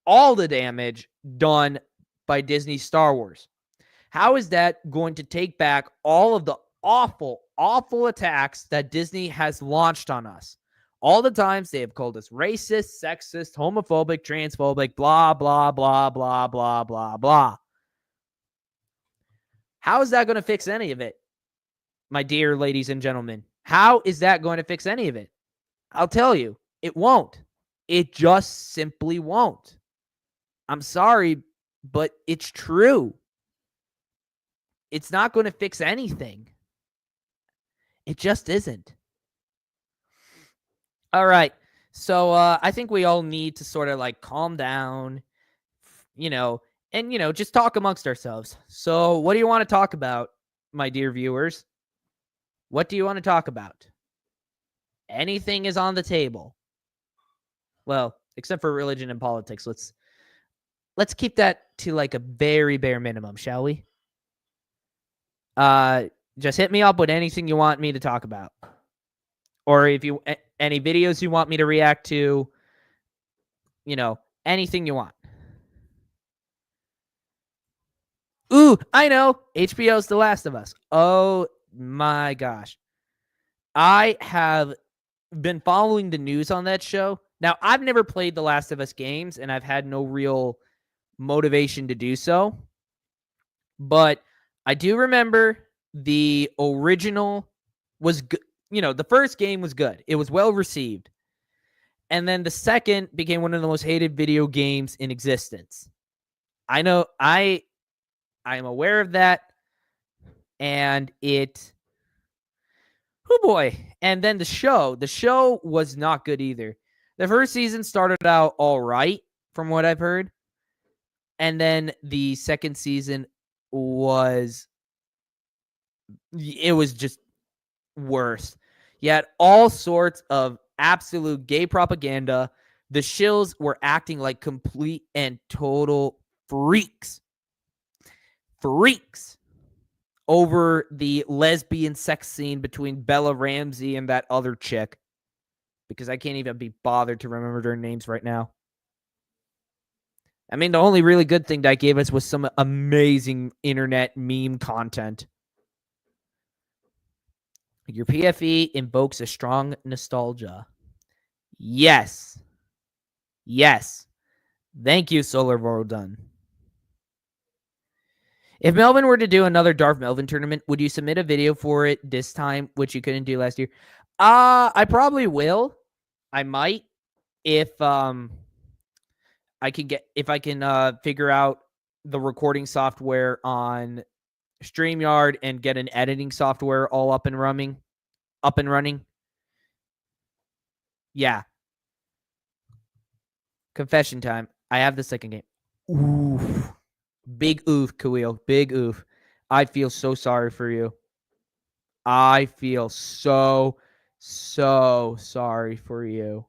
all the damage done by Disney Star Wars? How is that going to take back all of the awful, awful attacks that Disney has launched on us? All the times they have called us racist, sexist, homophobic, transphobic, blah, blah, blah, blah, blah, blah, blah. How is that going to fix any of it, my dear ladies and gentlemen? How is that going to fix any of it? I'll tell you, it won't. It just simply won't. I'm sorry, but it's true. It's not going to fix anything. It just isn't. All right. So I think we all need to sort of like calm down, and, just talk amongst ourselves. So what do you want to talk about, my dear viewers? What do you want to talk about? Anything is on the table. Well, except for religion and politics. Let's keep that to like a very bare minimum, shall we? Just hit me up with anything you want me to talk about. Or if you any videos you want me to react to, anything you want. Ooh, I know. HBO's The Last of Us. Oh my gosh. I have been following the news on that show. Now, I've never played The Last of Us games, and I've had no real motivation to do so. But I do remember the original was good. The first game was good. It was well received. And then the second became one of the most hated video games in existence. I know I am aware of that. And oh boy. And then the show was not good either. The first season started out all right, from what I've heard. And then the second season was just worse. You had all sorts of absolute gay propaganda. The shills were acting like complete and total freaks over the lesbian sex scene between Bella Ramsey and that other chick, because I can't even be bothered to remember their names right now. I mean, the only really good thing that gave us was some amazing internet meme content. Your PFE invokes a strong nostalgia. Yes. Thank you, Solar Vorodun. If Melvin were to do another Darth Melvin tournament, would you submit a video for it this time, which you couldn't do last year? I probably will. I might if I can figure out the recording software on StreamYard and get an editing software all up and running. Yeah. Confession time. I have the second game. Oof. Big oof, Khalil. Big oof. I feel so sorry for you. I feel so sorry for you.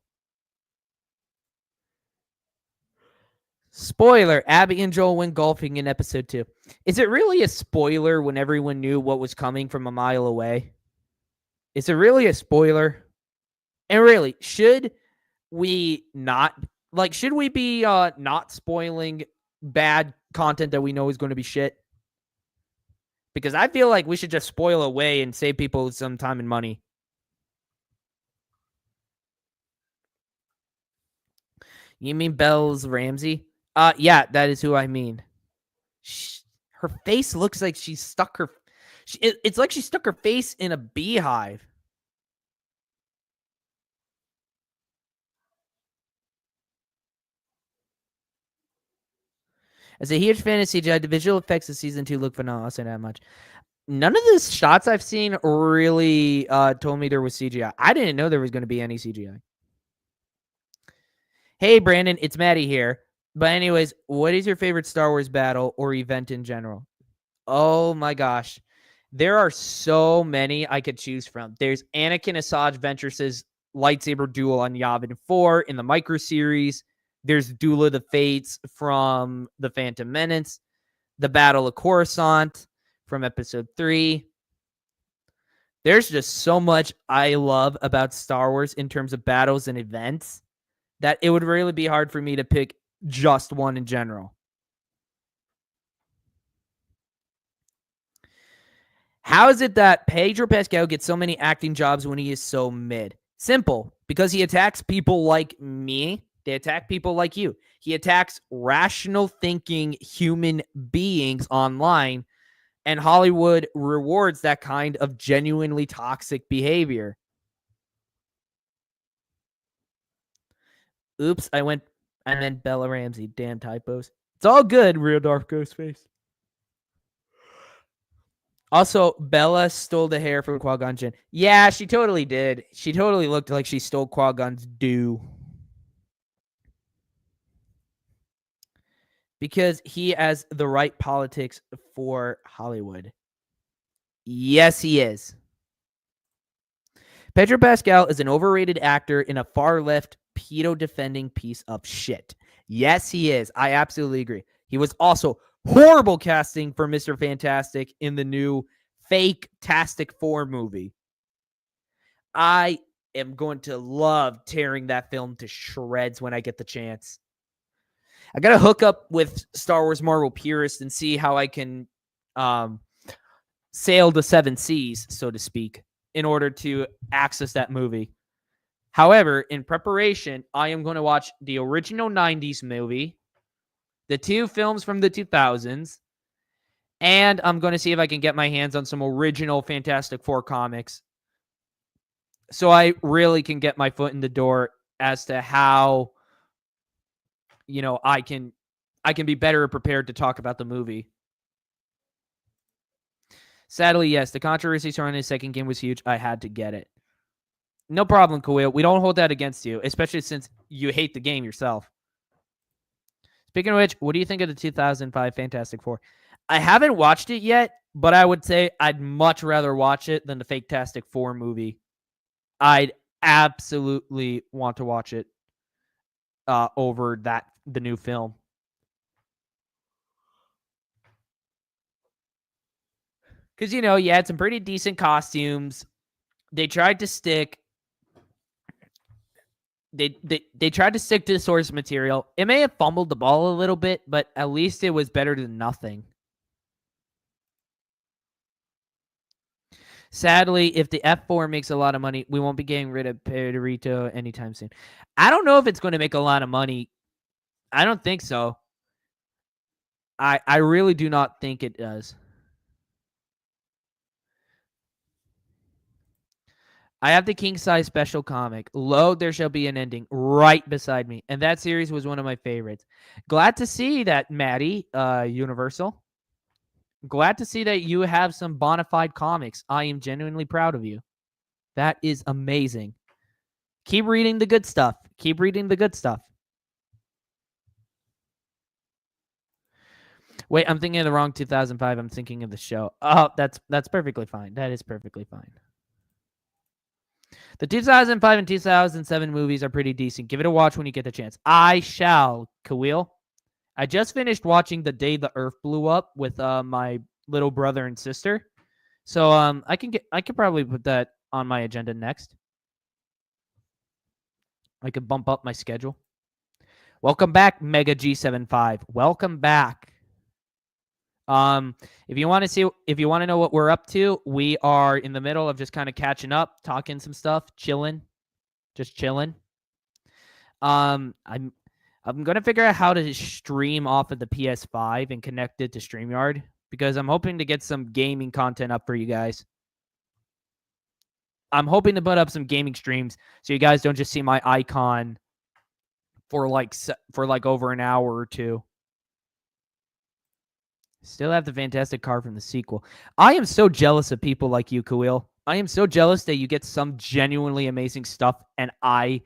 Spoiler, Abby and Joel went golfing in episode 2. Is it really a spoiler when everyone knew what was coming from a mile away? Is it really a spoiler? And really, should we be not spoiling bad content that we know is going to be shit? Because I feel like we should just spoil away and save people some time and money. You mean Belle's Ramsey? Yeah, that is who I mean. Her face looks like she stuck her. It's like she stuck her face in a beehive. As a huge fan of CGI, the visual effects of season 2 look phenomenal. I'll say that much. None of the shots I've seen really told me there was CGI. I didn't know there was going to be any CGI. Hey, Brandon, it's Maddie here. But anyways, what is your favorite Star Wars battle or event in general? Oh my gosh. There are so many I could choose from. There's Anakin Asajj Ventress's lightsaber duel on Yavin 4 in the Micro series. There's Duel of the Fates from The Phantom Menace. The Battle of Coruscant from Episode 3. There's just so much I love about Star Wars in terms of battles and events that it would really be hard for me to pick just one in general. How is it that Pedro Pascal gets so many acting jobs when he is so mid? Simple, because he attacks people like me. They attack people like you. He attacks rational thinking human beings online, and Hollywood rewards that kind of genuinely toxic behavior. Oops, I meant Bella Ramsey. Damn typos. It's all good, real Darth Ghostface. Also, Bella stole the hair from Qui-Gon Jinn. Yeah, she totally did. She totally looked like she stole Qui-Gon's due. Because he has the right politics for Hollywood. Yes, he is. Pedro Pascal is an overrated actor in a far-left, pedo-defending piece of shit. Yes, he is. I absolutely agree. He was also horrible casting for Mr. Fantastic in the new Fake-tastic 4 movie. I am going to love tearing that film to shreds when I get the chance. I got to hook up with Star Wars Marvel purists and see how I can sail the 7 seas, so to speak, in order to access that movie. However, in preparation, I am going to watch the original 90s movie, the 2 films from the 2000s, and I'm going to see if I can get my hands on some original Fantastic Four comics so I really can get my foot in the door as to how, you know, I can be better prepared to talk about the movie. Sadly, yes, the controversy surrounding his second game was huge. I had to get it. No problem, Khalil. We don't hold that against you, especially since you hate the game yourself. Speaking of which, what do you think of the 2005 Fantastic Four? I haven't watched it yet, but I would say I'd much rather watch it than the Fake-tastic 4 movie. I'd absolutely want to watch it over the new film. Because, you know, you had some pretty decent costumes. They tried to stick. They tried to stick to the source material. It may have fumbled the ball a little bit, but at least it was better than nothing. Sadly, if the F4 makes a lot of money, we won't be getting rid of Perito anytime soon. I don't know if it's going to make a lot of money. I don't think so. I really do not think it does. I have the king size special comic. Lo, there shall be an ending right beside me. And that series was one of my favorites. Glad to see that, Maddie, Universal. Glad to see that you have some bona fide comics. I am genuinely proud of you. That is amazing. Keep reading the good stuff. Keep reading the good stuff. Wait, I'm thinking of the wrong 2005. I'm thinking of the show. Oh, that's perfectly fine. That is perfectly fine. The 2005 and 2007 movies are pretty decent. Give it a watch when you get the chance. I shall, Khalil. I just finished watching The Day the Earth Blew Up with my little brother and sister. So I could probably put that on my agenda next. I could bump up my schedule. Welcome back, Mega G75. Welcome back. If you want to know what we're up to, we are in the middle of just kind of catching up, talking some stuff, chilling, just chilling. I'm gonna figure out how to stream off of the PS5 and connect it to StreamYard because I'm hoping to get some gaming content up for you guys. I'm hoping to put up some gaming streams so you guys don't just see my icon for like over an hour or two. Still have the fantastic car from the sequel. I am so jealous of people like you, Khalil. I am so jealous that you get some genuinely amazing stuff and I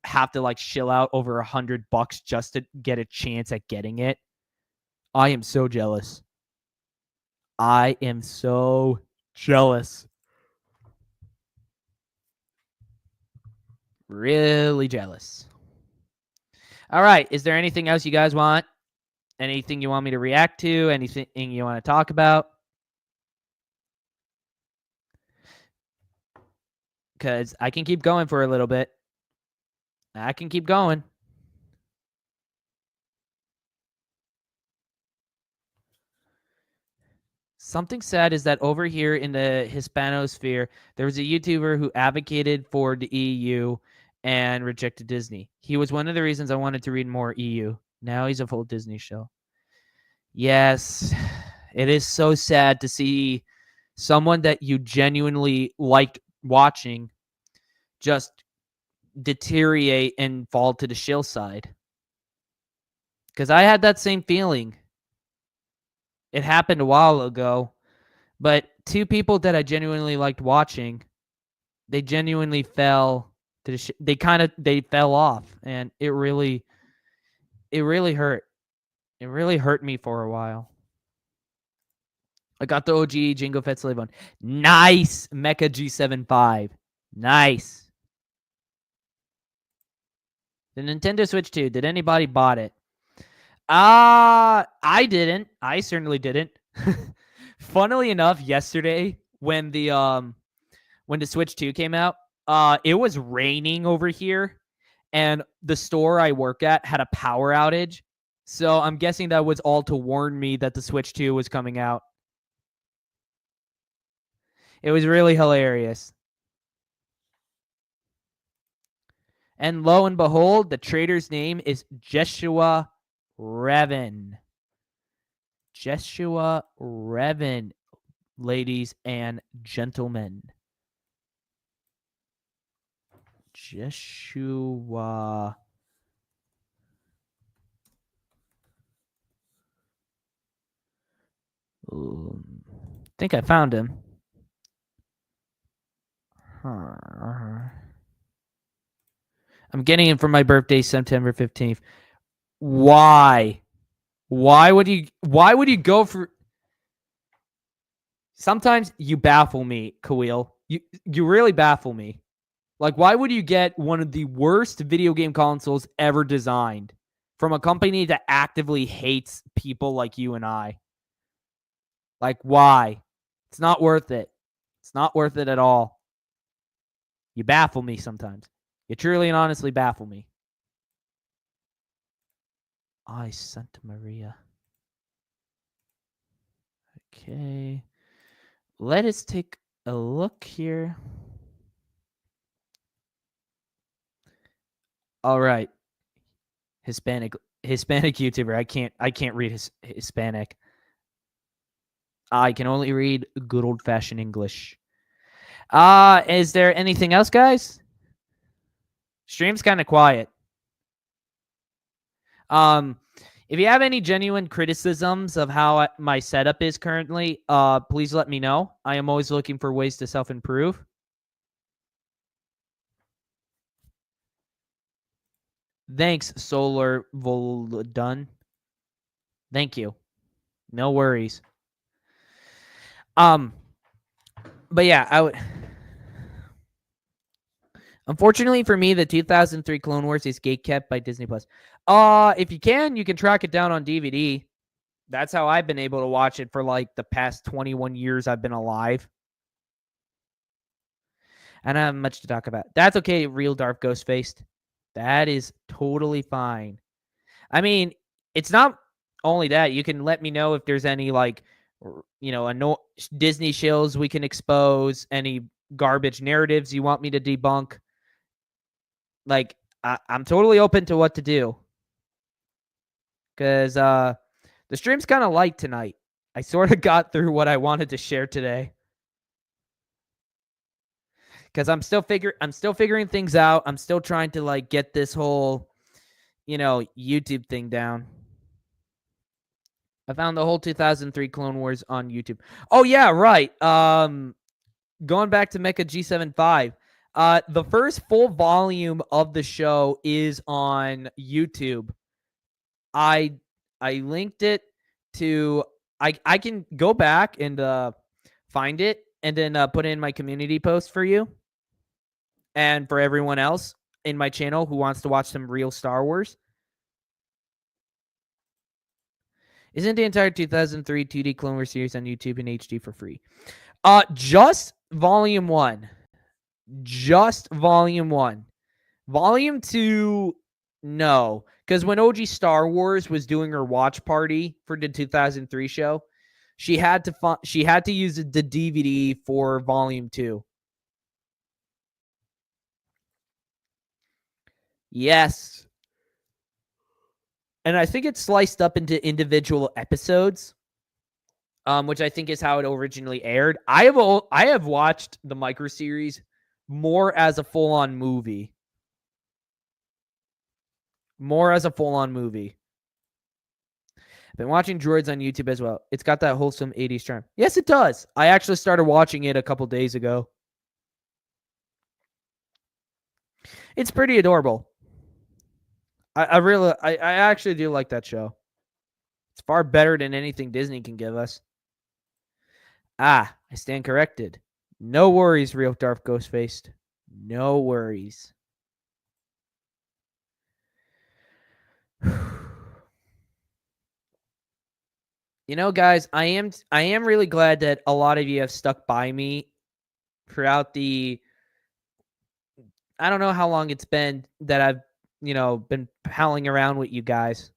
have to like shill out over $100 just to get a chance at getting it. I am so jealous. I am so jealous. Really jealous. All right. Is there anything else you guys want? Anything you want me to react to? Anything you want to talk about? Because I can keep going for a little bit. I can keep going. Something sad is that over here in the Hispanosphere, there was a YouTuber who advocated for the EU and rejected Disney. He was one of the reasons I wanted to read more EU. Now he's a full Disney show. Yes, it is so sad to see someone that you genuinely liked watching just deteriorate and fall to the shill side. Because I had that same feeling. It happened a while ago, but two people that I genuinely liked watching, they genuinely fell to the they fell off, and it really hurt. It really hurt me for a while. I got the OG Jingo Fett Slave one. Nice Mecha G75. Nice. The Nintendo Switch 2. Did anybody bought it? I didn't. I certainly didn't. Funnily enough, yesterday when the Switch 2 came out, it was raining over here and the store I work at had a power outage. So I'm guessing that was all to warn me that the Switch 2 was coming out. It was really hilarious. And lo and behold, the trader's name is Jeshua Revan. Jeshua Revan, ladies and gentlemen. Jeshua. I think I found him. I'm getting him for my birthday, September 15th. Why? Why would you go for... Sometimes you baffle me, Khalil. You really baffle me. Like, why would you get one of the worst video game consoles ever designed from a company that actively hates people like you and I? Like, why? It's not worth it. It's not worth it at all. You baffle me sometimes. You truly and honestly baffle me. I Santa Maria. Okay. Let us take a look here. All right. Hispanic YouTuber. I can't read Hispanic. I can only read good old-fashioned English. Is there anything else, guys? Stream's kind of quiet. If you have any genuine criticisms of how my setup is currently, please let me know. I am always looking for ways to self-improve. Thanks, Solar Voldun. Thank you. No worries. But yeah, I would... Unfortunately for me, the 2003 Clone Wars is gatekept by Disney Plus. If you can track it down on DVD. That's how I've been able to watch it for like the past 21 years I've been alive. I don't have much to talk about. That's okay, real Darth Ghostfaced. That is totally fine. I mean, it's not only that. You can let me know if there's any like, Disney shills we can expose, any garbage narratives you want me to debunk. Like, I'm totally open to what to do. Because the stream's kind of light tonight. I sort of got through what I wanted to share today. Because I'm still figuring things out. I'm still trying to like get this whole, YouTube thing down. I found the whole 2003 Clone Wars on YouTube. Oh yeah, right. Going back to Mecha G75. The first full volume of the show is on YouTube. I linked it to I can go back and find it and then put it in my community post for you and for everyone else in my channel who wants to watch some real Star Wars. Isn't the entire 2003 2D Clone Wars series on YouTube in HD for free? Just volume 1. Just volume 1. Volume 2, no. Because when OG Star Wars was doing her watch party for the 2003 show, she had to use the DVD for volume 2. Yes. And I think it's sliced up into individual episodes, which I think is how it originally aired. I have watched the micro series more as a full-on movie. I've been watching Droids on YouTube as well. It's got that wholesome 80s charm. Yes, it does. I actually started watching it a couple days ago. It's pretty adorable. I actually do like that show. It's far better than anything Disney can give us. I stand corrected. No worries, real Darth Ghostfaced. No worries. Guys, I am really glad that a lot of you have stuck by me throughout the, I don't know how long it's been that I've, been palling around with you guys.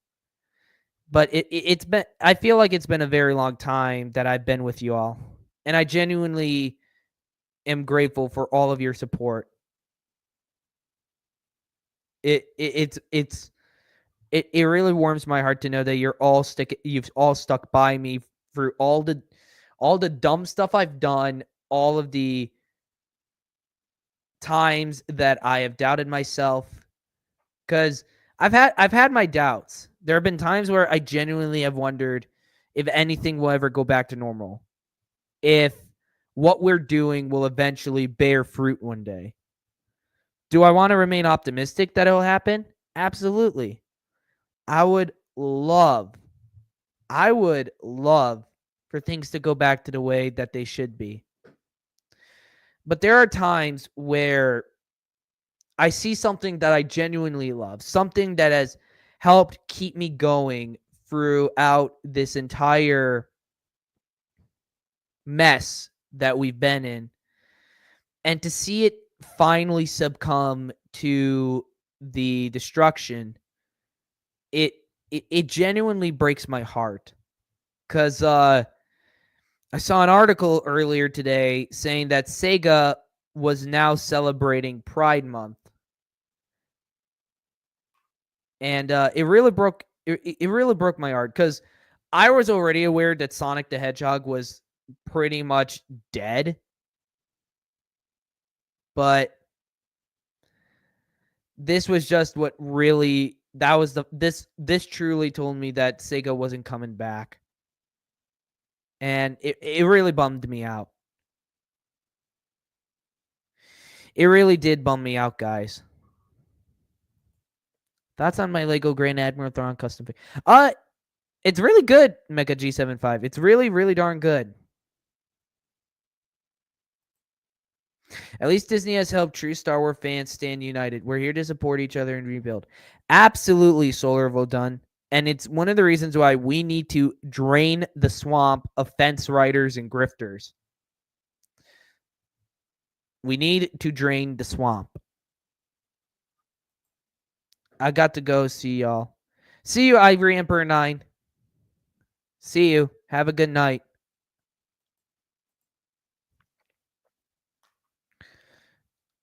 But it's been, I feel like it's been a very long time that I've been with you all. And I genuinely am grateful for all of your support. It really warms my heart to know that you've all stuck by me through all the dumb stuff I've done, all of the times that I have doubted myself, because I've had my doubts. There have been times where I genuinely have wondered if anything will ever go back to normal, if what we're doing will eventually bear fruit one day. Do I want to remain optimistic that it'll happen? Absolutely. I would love for things to go back to the way that they should be. But there are times where I see something that I genuinely love, something that has helped keep me going throughout this entire mess that we've been in. And to see it finally succumb to the destruction, it genuinely breaks my heart. Because I saw an article earlier today saying that Sega was now celebrating Pride Month. And it really broke my heart, because I was already aware that Sonic the Hedgehog was pretty much dead. But this was just what really, this truly told me that Sega wasn't coming back. And it really bummed me out. It really did bum me out, guys. Thoughts on my Lego Grand Admiral Thrawn custom figure? It's really good, Mecha G75. It's really, really darn good. At least Disney has helped true Star Wars fans stand united. We're here to support each other and rebuild. Absolutely, Solar Vodun. And it's one of the reasons why we need to drain the swamp of fence riders and grifters. We need to drain the swamp. I got to go. See y'all. See you, Ivory Emperor 9. See you. Have a good night.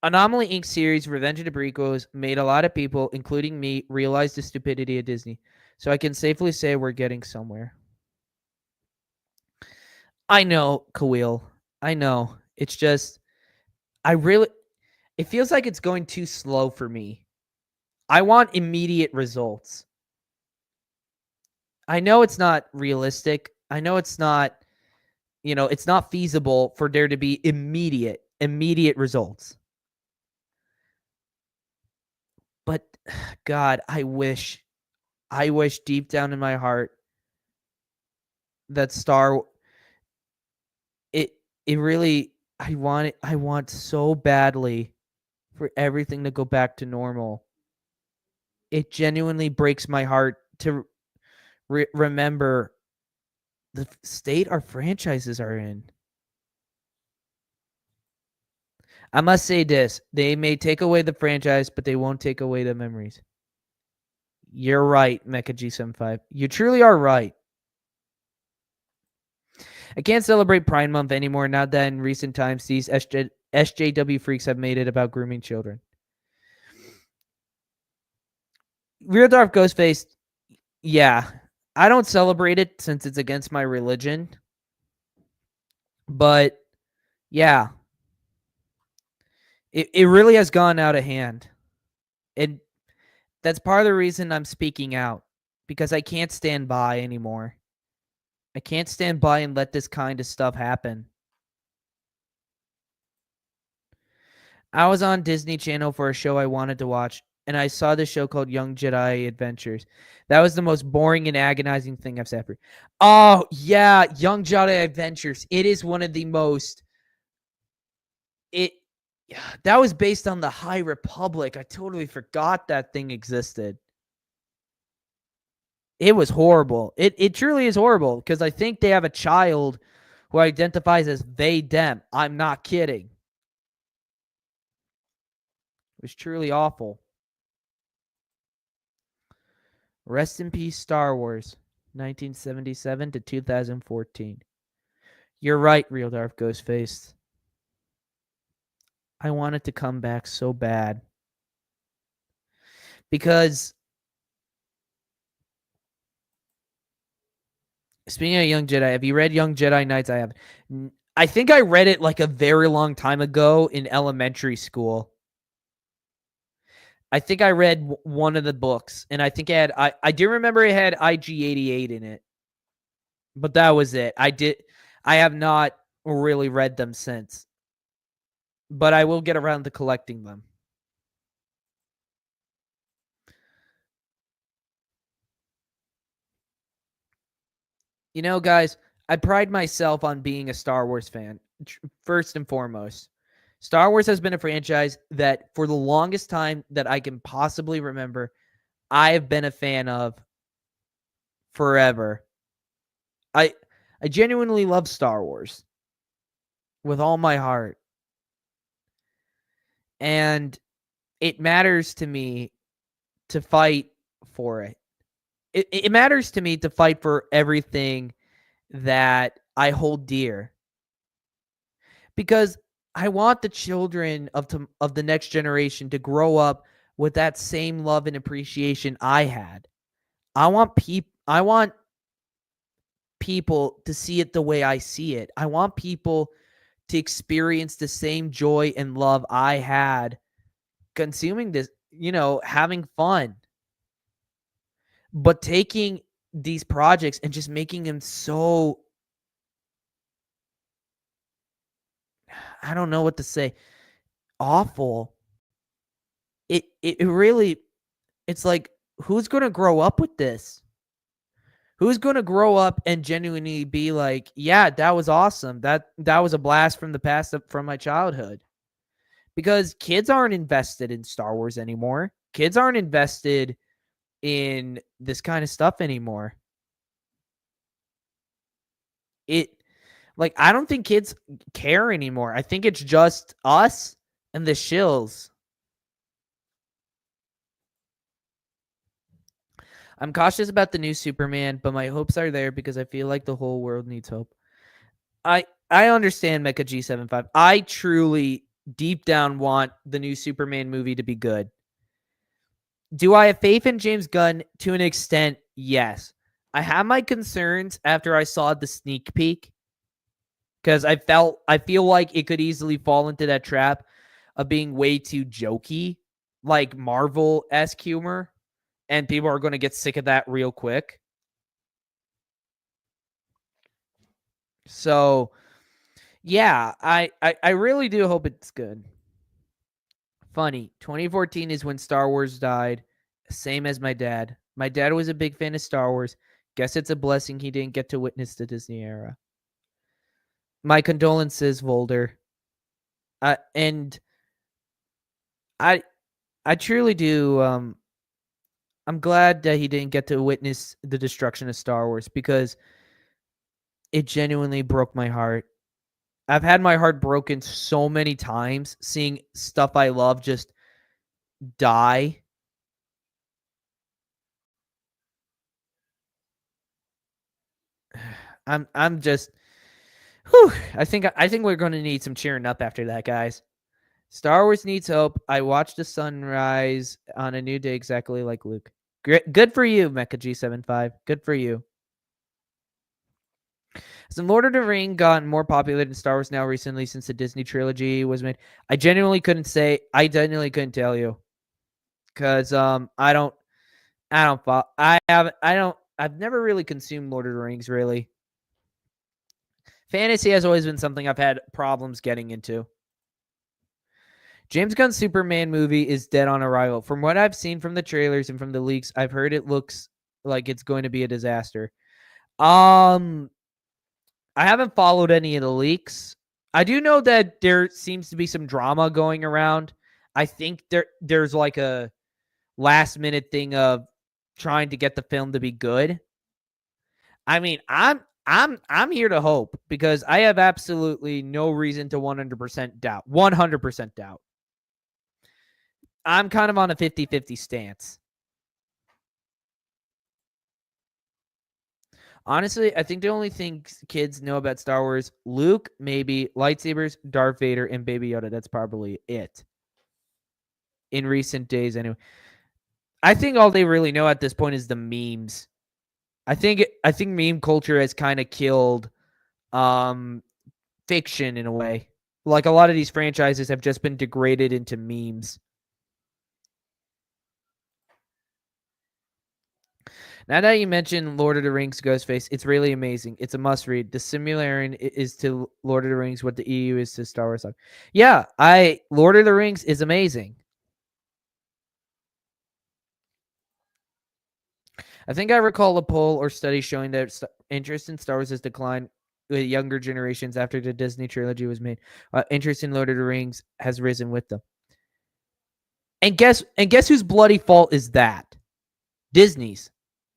Anomaly Inc. series Revenge of the Prequels made a lot of people, including me, realize the stupidity of Disney. So I can safely say we're getting somewhere. I know, Khalil. I know. It's just, it feels like it's going too slow for me. I want immediate results. I know it's not realistic. I know it's not, it's not feasible for there to be immediate results. But God, I wish deep down in my heart that it really, I want so badly for everything to go back to normal. It genuinely breaks my heart to remember the state our franchises are in. I must say this. They may take away the franchise, but they won't take away the memories. You're right, Mecha G75. You truly are right. I can't celebrate Pride Month anymore now that in recent times these SJW freaks have made it about grooming children. Real Dark Ghostface, yeah. I don't celebrate it since it's against my religion. But, yeah. It really has gone out of hand. And that's part of the reason I'm speaking out. Because I can't stand by anymore. I can't stand by and let this kind of stuff happen. I was on Disney Channel for a show I wanted to watch, and I saw this show called Young Jedi Adventures. That was the most boring and agonizing thing I've ever. Oh, yeah, Young Jedi Adventures. It is one of the most... That was based on the High Republic. I totally forgot that thing existed. It was horrible. It truly is horrible because I think they have a child who identifies as they, them. I'm not kidding. It was truly awful. Rest in peace, Star Wars, 1977 to 2014. You're right, Real Dark Ghostface. I want it to come back so bad. Because, speaking of Young Jedi, have you read Young Jedi Knights? I have. I think I read it like a very long time ago in elementary school. I think I read one of the books, and I think I do remember it had IG-88 in it. But that was it. I have not really read them since. But I will get around to collecting them. You know, guys, I pride myself on being a Star Wars fan, first and foremost. Star Wars has been a franchise that, for the longest time that I can possibly remember, I have been a fan of forever. I genuinely love Star Wars with all my heart. And it matters to me to fight for it. It matters to me to fight for everything that I hold dear. Because I want the children of the next generation to grow up with that same love and appreciation I had. I want people to see it the way I see it. I want people to experience the same joy and love I had consuming this, having fun. But taking these projects and just making them so, I don't know what to say, awful. It really, it's like, who's going to grow up with this? Who's going to grow up and genuinely be like, yeah, that was awesome. That was a blast from the past, from my childhood. Because kids aren't invested in Star Wars anymore. Kids aren't invested in this kind of stuff anymore. I don't think kids care anymore. I think it's just us and the shills. I'm cautious about the new Superman, but my hopes are there because I feel like the whole world needs hope. I understand Mecha G75. I truly deep down want the new Superman movie to be good. Do I have faith in James Gunn to an extent? Yes. I have my concerns after I saw the sneak peek because I feel like it could easily fall into that trap of being way too jokey, like Marvel-esque humor, and people are going to get sick of that real quick. So, yeah, I really do hope it's good. Funny, 2014 is when Star Wars died, same as my dad. My dad was a big fan of Star Wars. Guess it's a blessing he didn't get to witness the Disney era. My condolences, Volder. And I truly do. I'm glad that he didn't get to witness the destruction of Star Wars because it genuinely broke my heart. I've had my heart broken so many times seeing stuff I love just die. I'm just whew, I think we're going to need some cheering up after that, guys. Star Wars needs hope. I watched the sunrise on a new day exactly like Luke. Great, good for you, Mecha G75. Good for you. Has the Lord of the Ring gotten more popular than Star Wars now recently since the Disney trilogy was made? I genuinely couldn't say. I genuinely couldn't tell you because I don't follow. I've never really consumed Lord of the Rings really. Fantasy has always been something I've had problems getting into. James Gunn's Superman movie is dead on arrival. From what I've seen from the trailers and from the leaks, I've heard it looks like it's going to be a disaster. I haven't followed any of the leaks. I do know that there seems to be some drama going around. I think there's like a last minute thing of trying to get the film to be good. I mean, I'm here to hope because I have absolutely no reason to 100% doubt. 100% doubt. I'm kind of on a 50-50 stance. Honestly, I think the only things kids know about Star Wars, Luke, maybe, lightsabers, Darth Vader, and Baby Yoda. That's probably it. In recent days, anyway. I think all they really know at this point is the memes. I think meme culture has kind of killed fiction in a way. Like a lot of these franchises have just been degraded into memes. Now that you mentioned Lord of the Rings Ghostface, it's really amazing. It's a must read. The Similarian is to Lord of the Rings what the EU is to Star Wars. Yeah, Lord of the Rings is amazing. I think I recall a poll or study showing that interest in Star Wars has declined with younger generations after the Disney trilogy was made. Interest in Lord of the Rings has risen with them. And guess whose bloody fault is that? Disney's.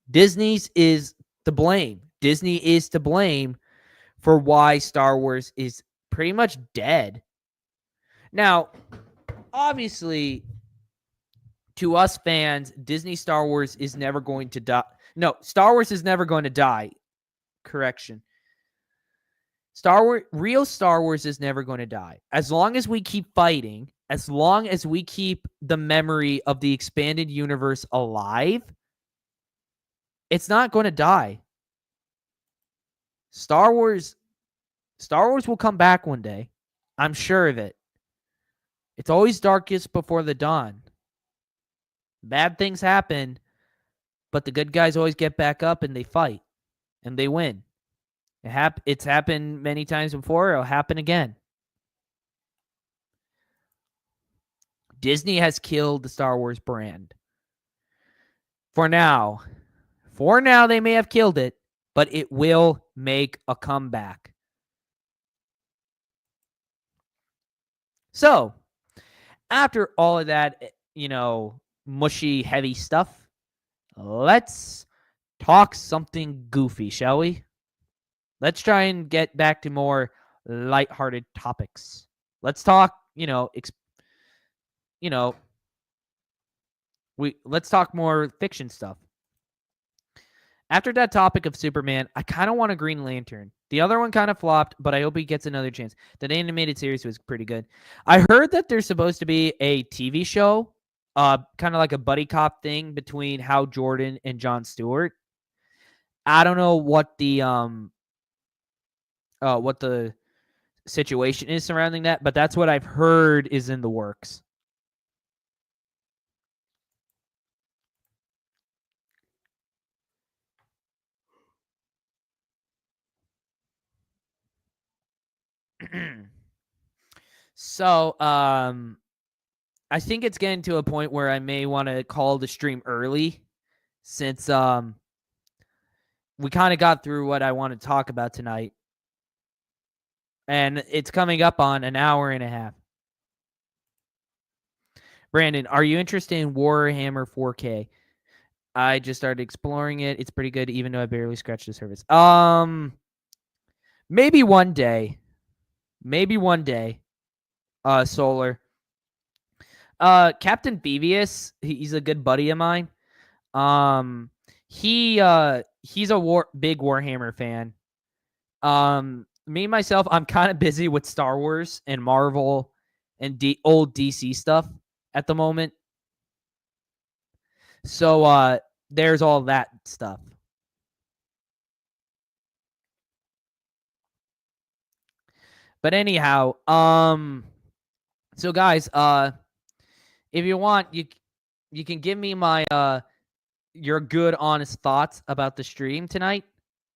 Disney's is to blame. Disney is to blame for why Star Wars is pretty much dead. Now, obviously, to us fans, Disney Star Wars is never going to die. No, Star Wars is never going to die. Correction. Real Star Wars is never going to die. As long as we keep fighting, as long as we keep the memory of the expanded universe alive, it's not going to die. Star Wars will come back one day. I'm sure of it. It's always darkest before the dawn. Bad things happen, but the good guys always get back up and they fight and they win. It's happened many times before. It'll happen again. Disney has killed the Star Wars brand. For now, they may have killed it, but it will make a comeback. So, after all of that, mushy, heavy stuff, let's talk something goofy, shall we? Let's try and get back to more lighthearted topics. Let's talk, let's talk more fiction stuff. After that topic of Superman, I kind of want a Green Lantern. The other one kind of flopped, but I hope he gets another chance. That animated series was pretty good. I heard that there's supposed to be a TV show, kind of like a buddy cop thing between Hal Jordan and Jon Stewart. I don't know what the situation is surrounding that, but that's what I've heard is in the works. So, I think it's getting to a point where I may want to call the stream early, since we kind of got through what I want to talk about tonight, and it's coming up on an hour and a half. Brandon, are you interested in Warhammer 4K? I just started exploring it. It's pretty good, even though I barely scratched the surface. Maybe one day. Solar. Captain Bevius, he's a good buddy of mine. He's a big Warhammer fan. Me myself, I'm kind of busy with Star Wars and Marvel and old DC stuff at the moment. So there's all that stuff. But anyhow, so guys, if you want, you can give me my your good honest thoughts about the stream tonight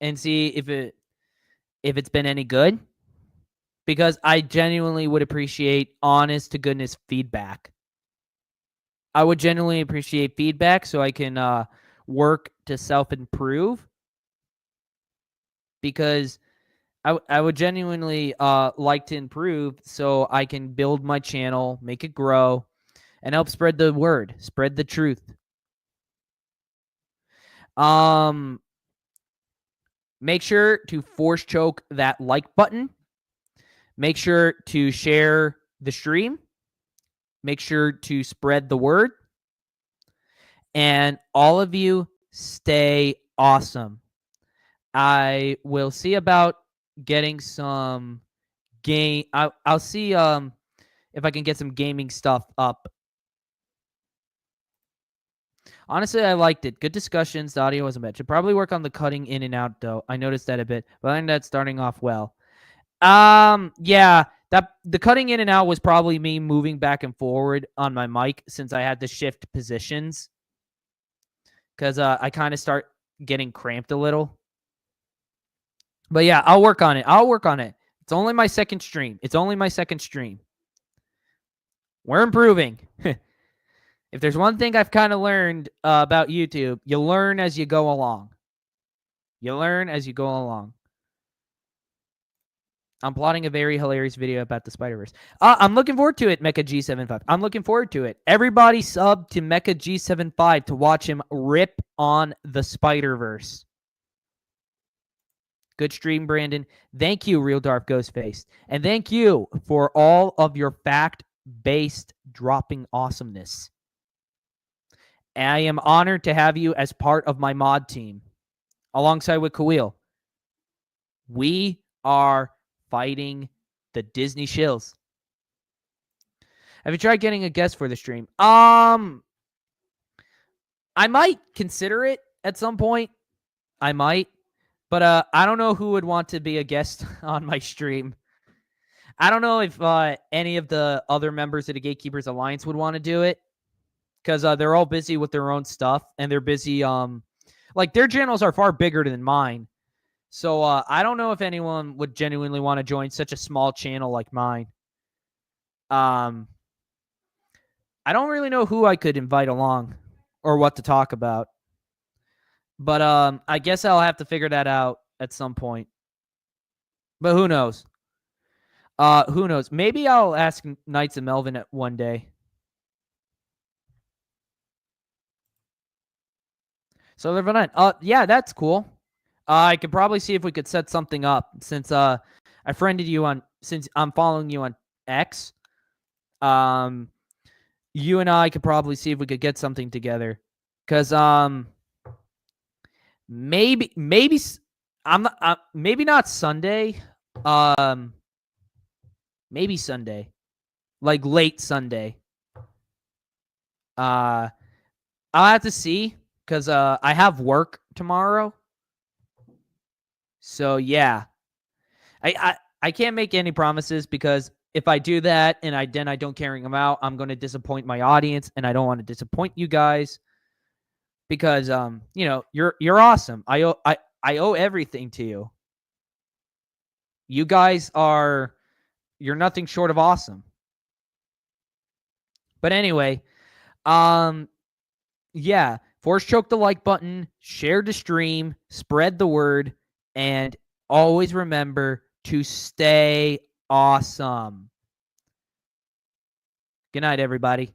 and see if it's been any good, because I genuinely would appreciate honest to goodness feedback. I would genuinely appreciate feedback so I can work to self-improve, because I would genuinely like to improve so I can build my channel, make it grow, and help spread the word, spread the truth. Make sure to force choke that like button. Make sure to share the stream. Make sure to spread the word. And all of you stay awesome. I will see about getting some game. I'll see if I can get some gaming stuff up. Honestly, I liked it. Good discussions. The audio wasn't bad. Should probably work on the cutting in and out, though. I noticed that a bit, but I think that's starting off well. Yeah, that the cutting in and out was probably me moving back and forward on my mic since I had to shift positions, because I kind of start getting cramped a little. But yeah, I'll work on it. It's only my second stream. We're improving. If there's one thing I've kind of learned about YouTube, you learn as you go along. I'm plotting a very hilarious video about the Spider-Verse. I'm looking forward to it, Mecha G75. I'm looking forward to it. Everybody sub to Mecha G75 to watch him rip on the Spider-Verse. Good stream, Brandon. Thank you, Real Dark Ghostface. And thank you for all of your fact-based dropping awesomeness. I am honored to have you as part of my mod team, alongside with Kawil. We are fighting the Disney Shills. Have you tried getting a guest for the stream? I might consider it at some point. But I don't know who would want to be a guest on my stream. I don't know if any of the other members of the Gatekeepers Alliance would want to do it, because they're all busy with their own stuff, and they're busy. Like, their channels are far bigger than mine. So I don't know if anyone would genuinely want to join such a small channel like mine. I don't really know who I could invite along or what to talk about. But I guess I'll have to figure that out at some point. But who knows? Who knows? Maybe I'll ask Knights of Melvin at one day. So they're fine. Yeah, that's cool. I could probably see if we could set something up, since I friended you on, since I'm following you on X. You and I could probably see if we could get something together, because maybe I'm not, maybe not Sunday. Maybe Sunday, like late Sunday. I'll have to see because I have work tomorrow. So yeah, I can't make any promises because if I do that and I don't carry them out, I'm going to disappoint my audience, and I don't want to disappoint you guys because you know, you're awesome. I owe everything to you. You guys you're nothing short of awesome. But anyway, yeah, force choke the like button, share the stream, spread the word, and always remember to stay awesome. Good night, everybody.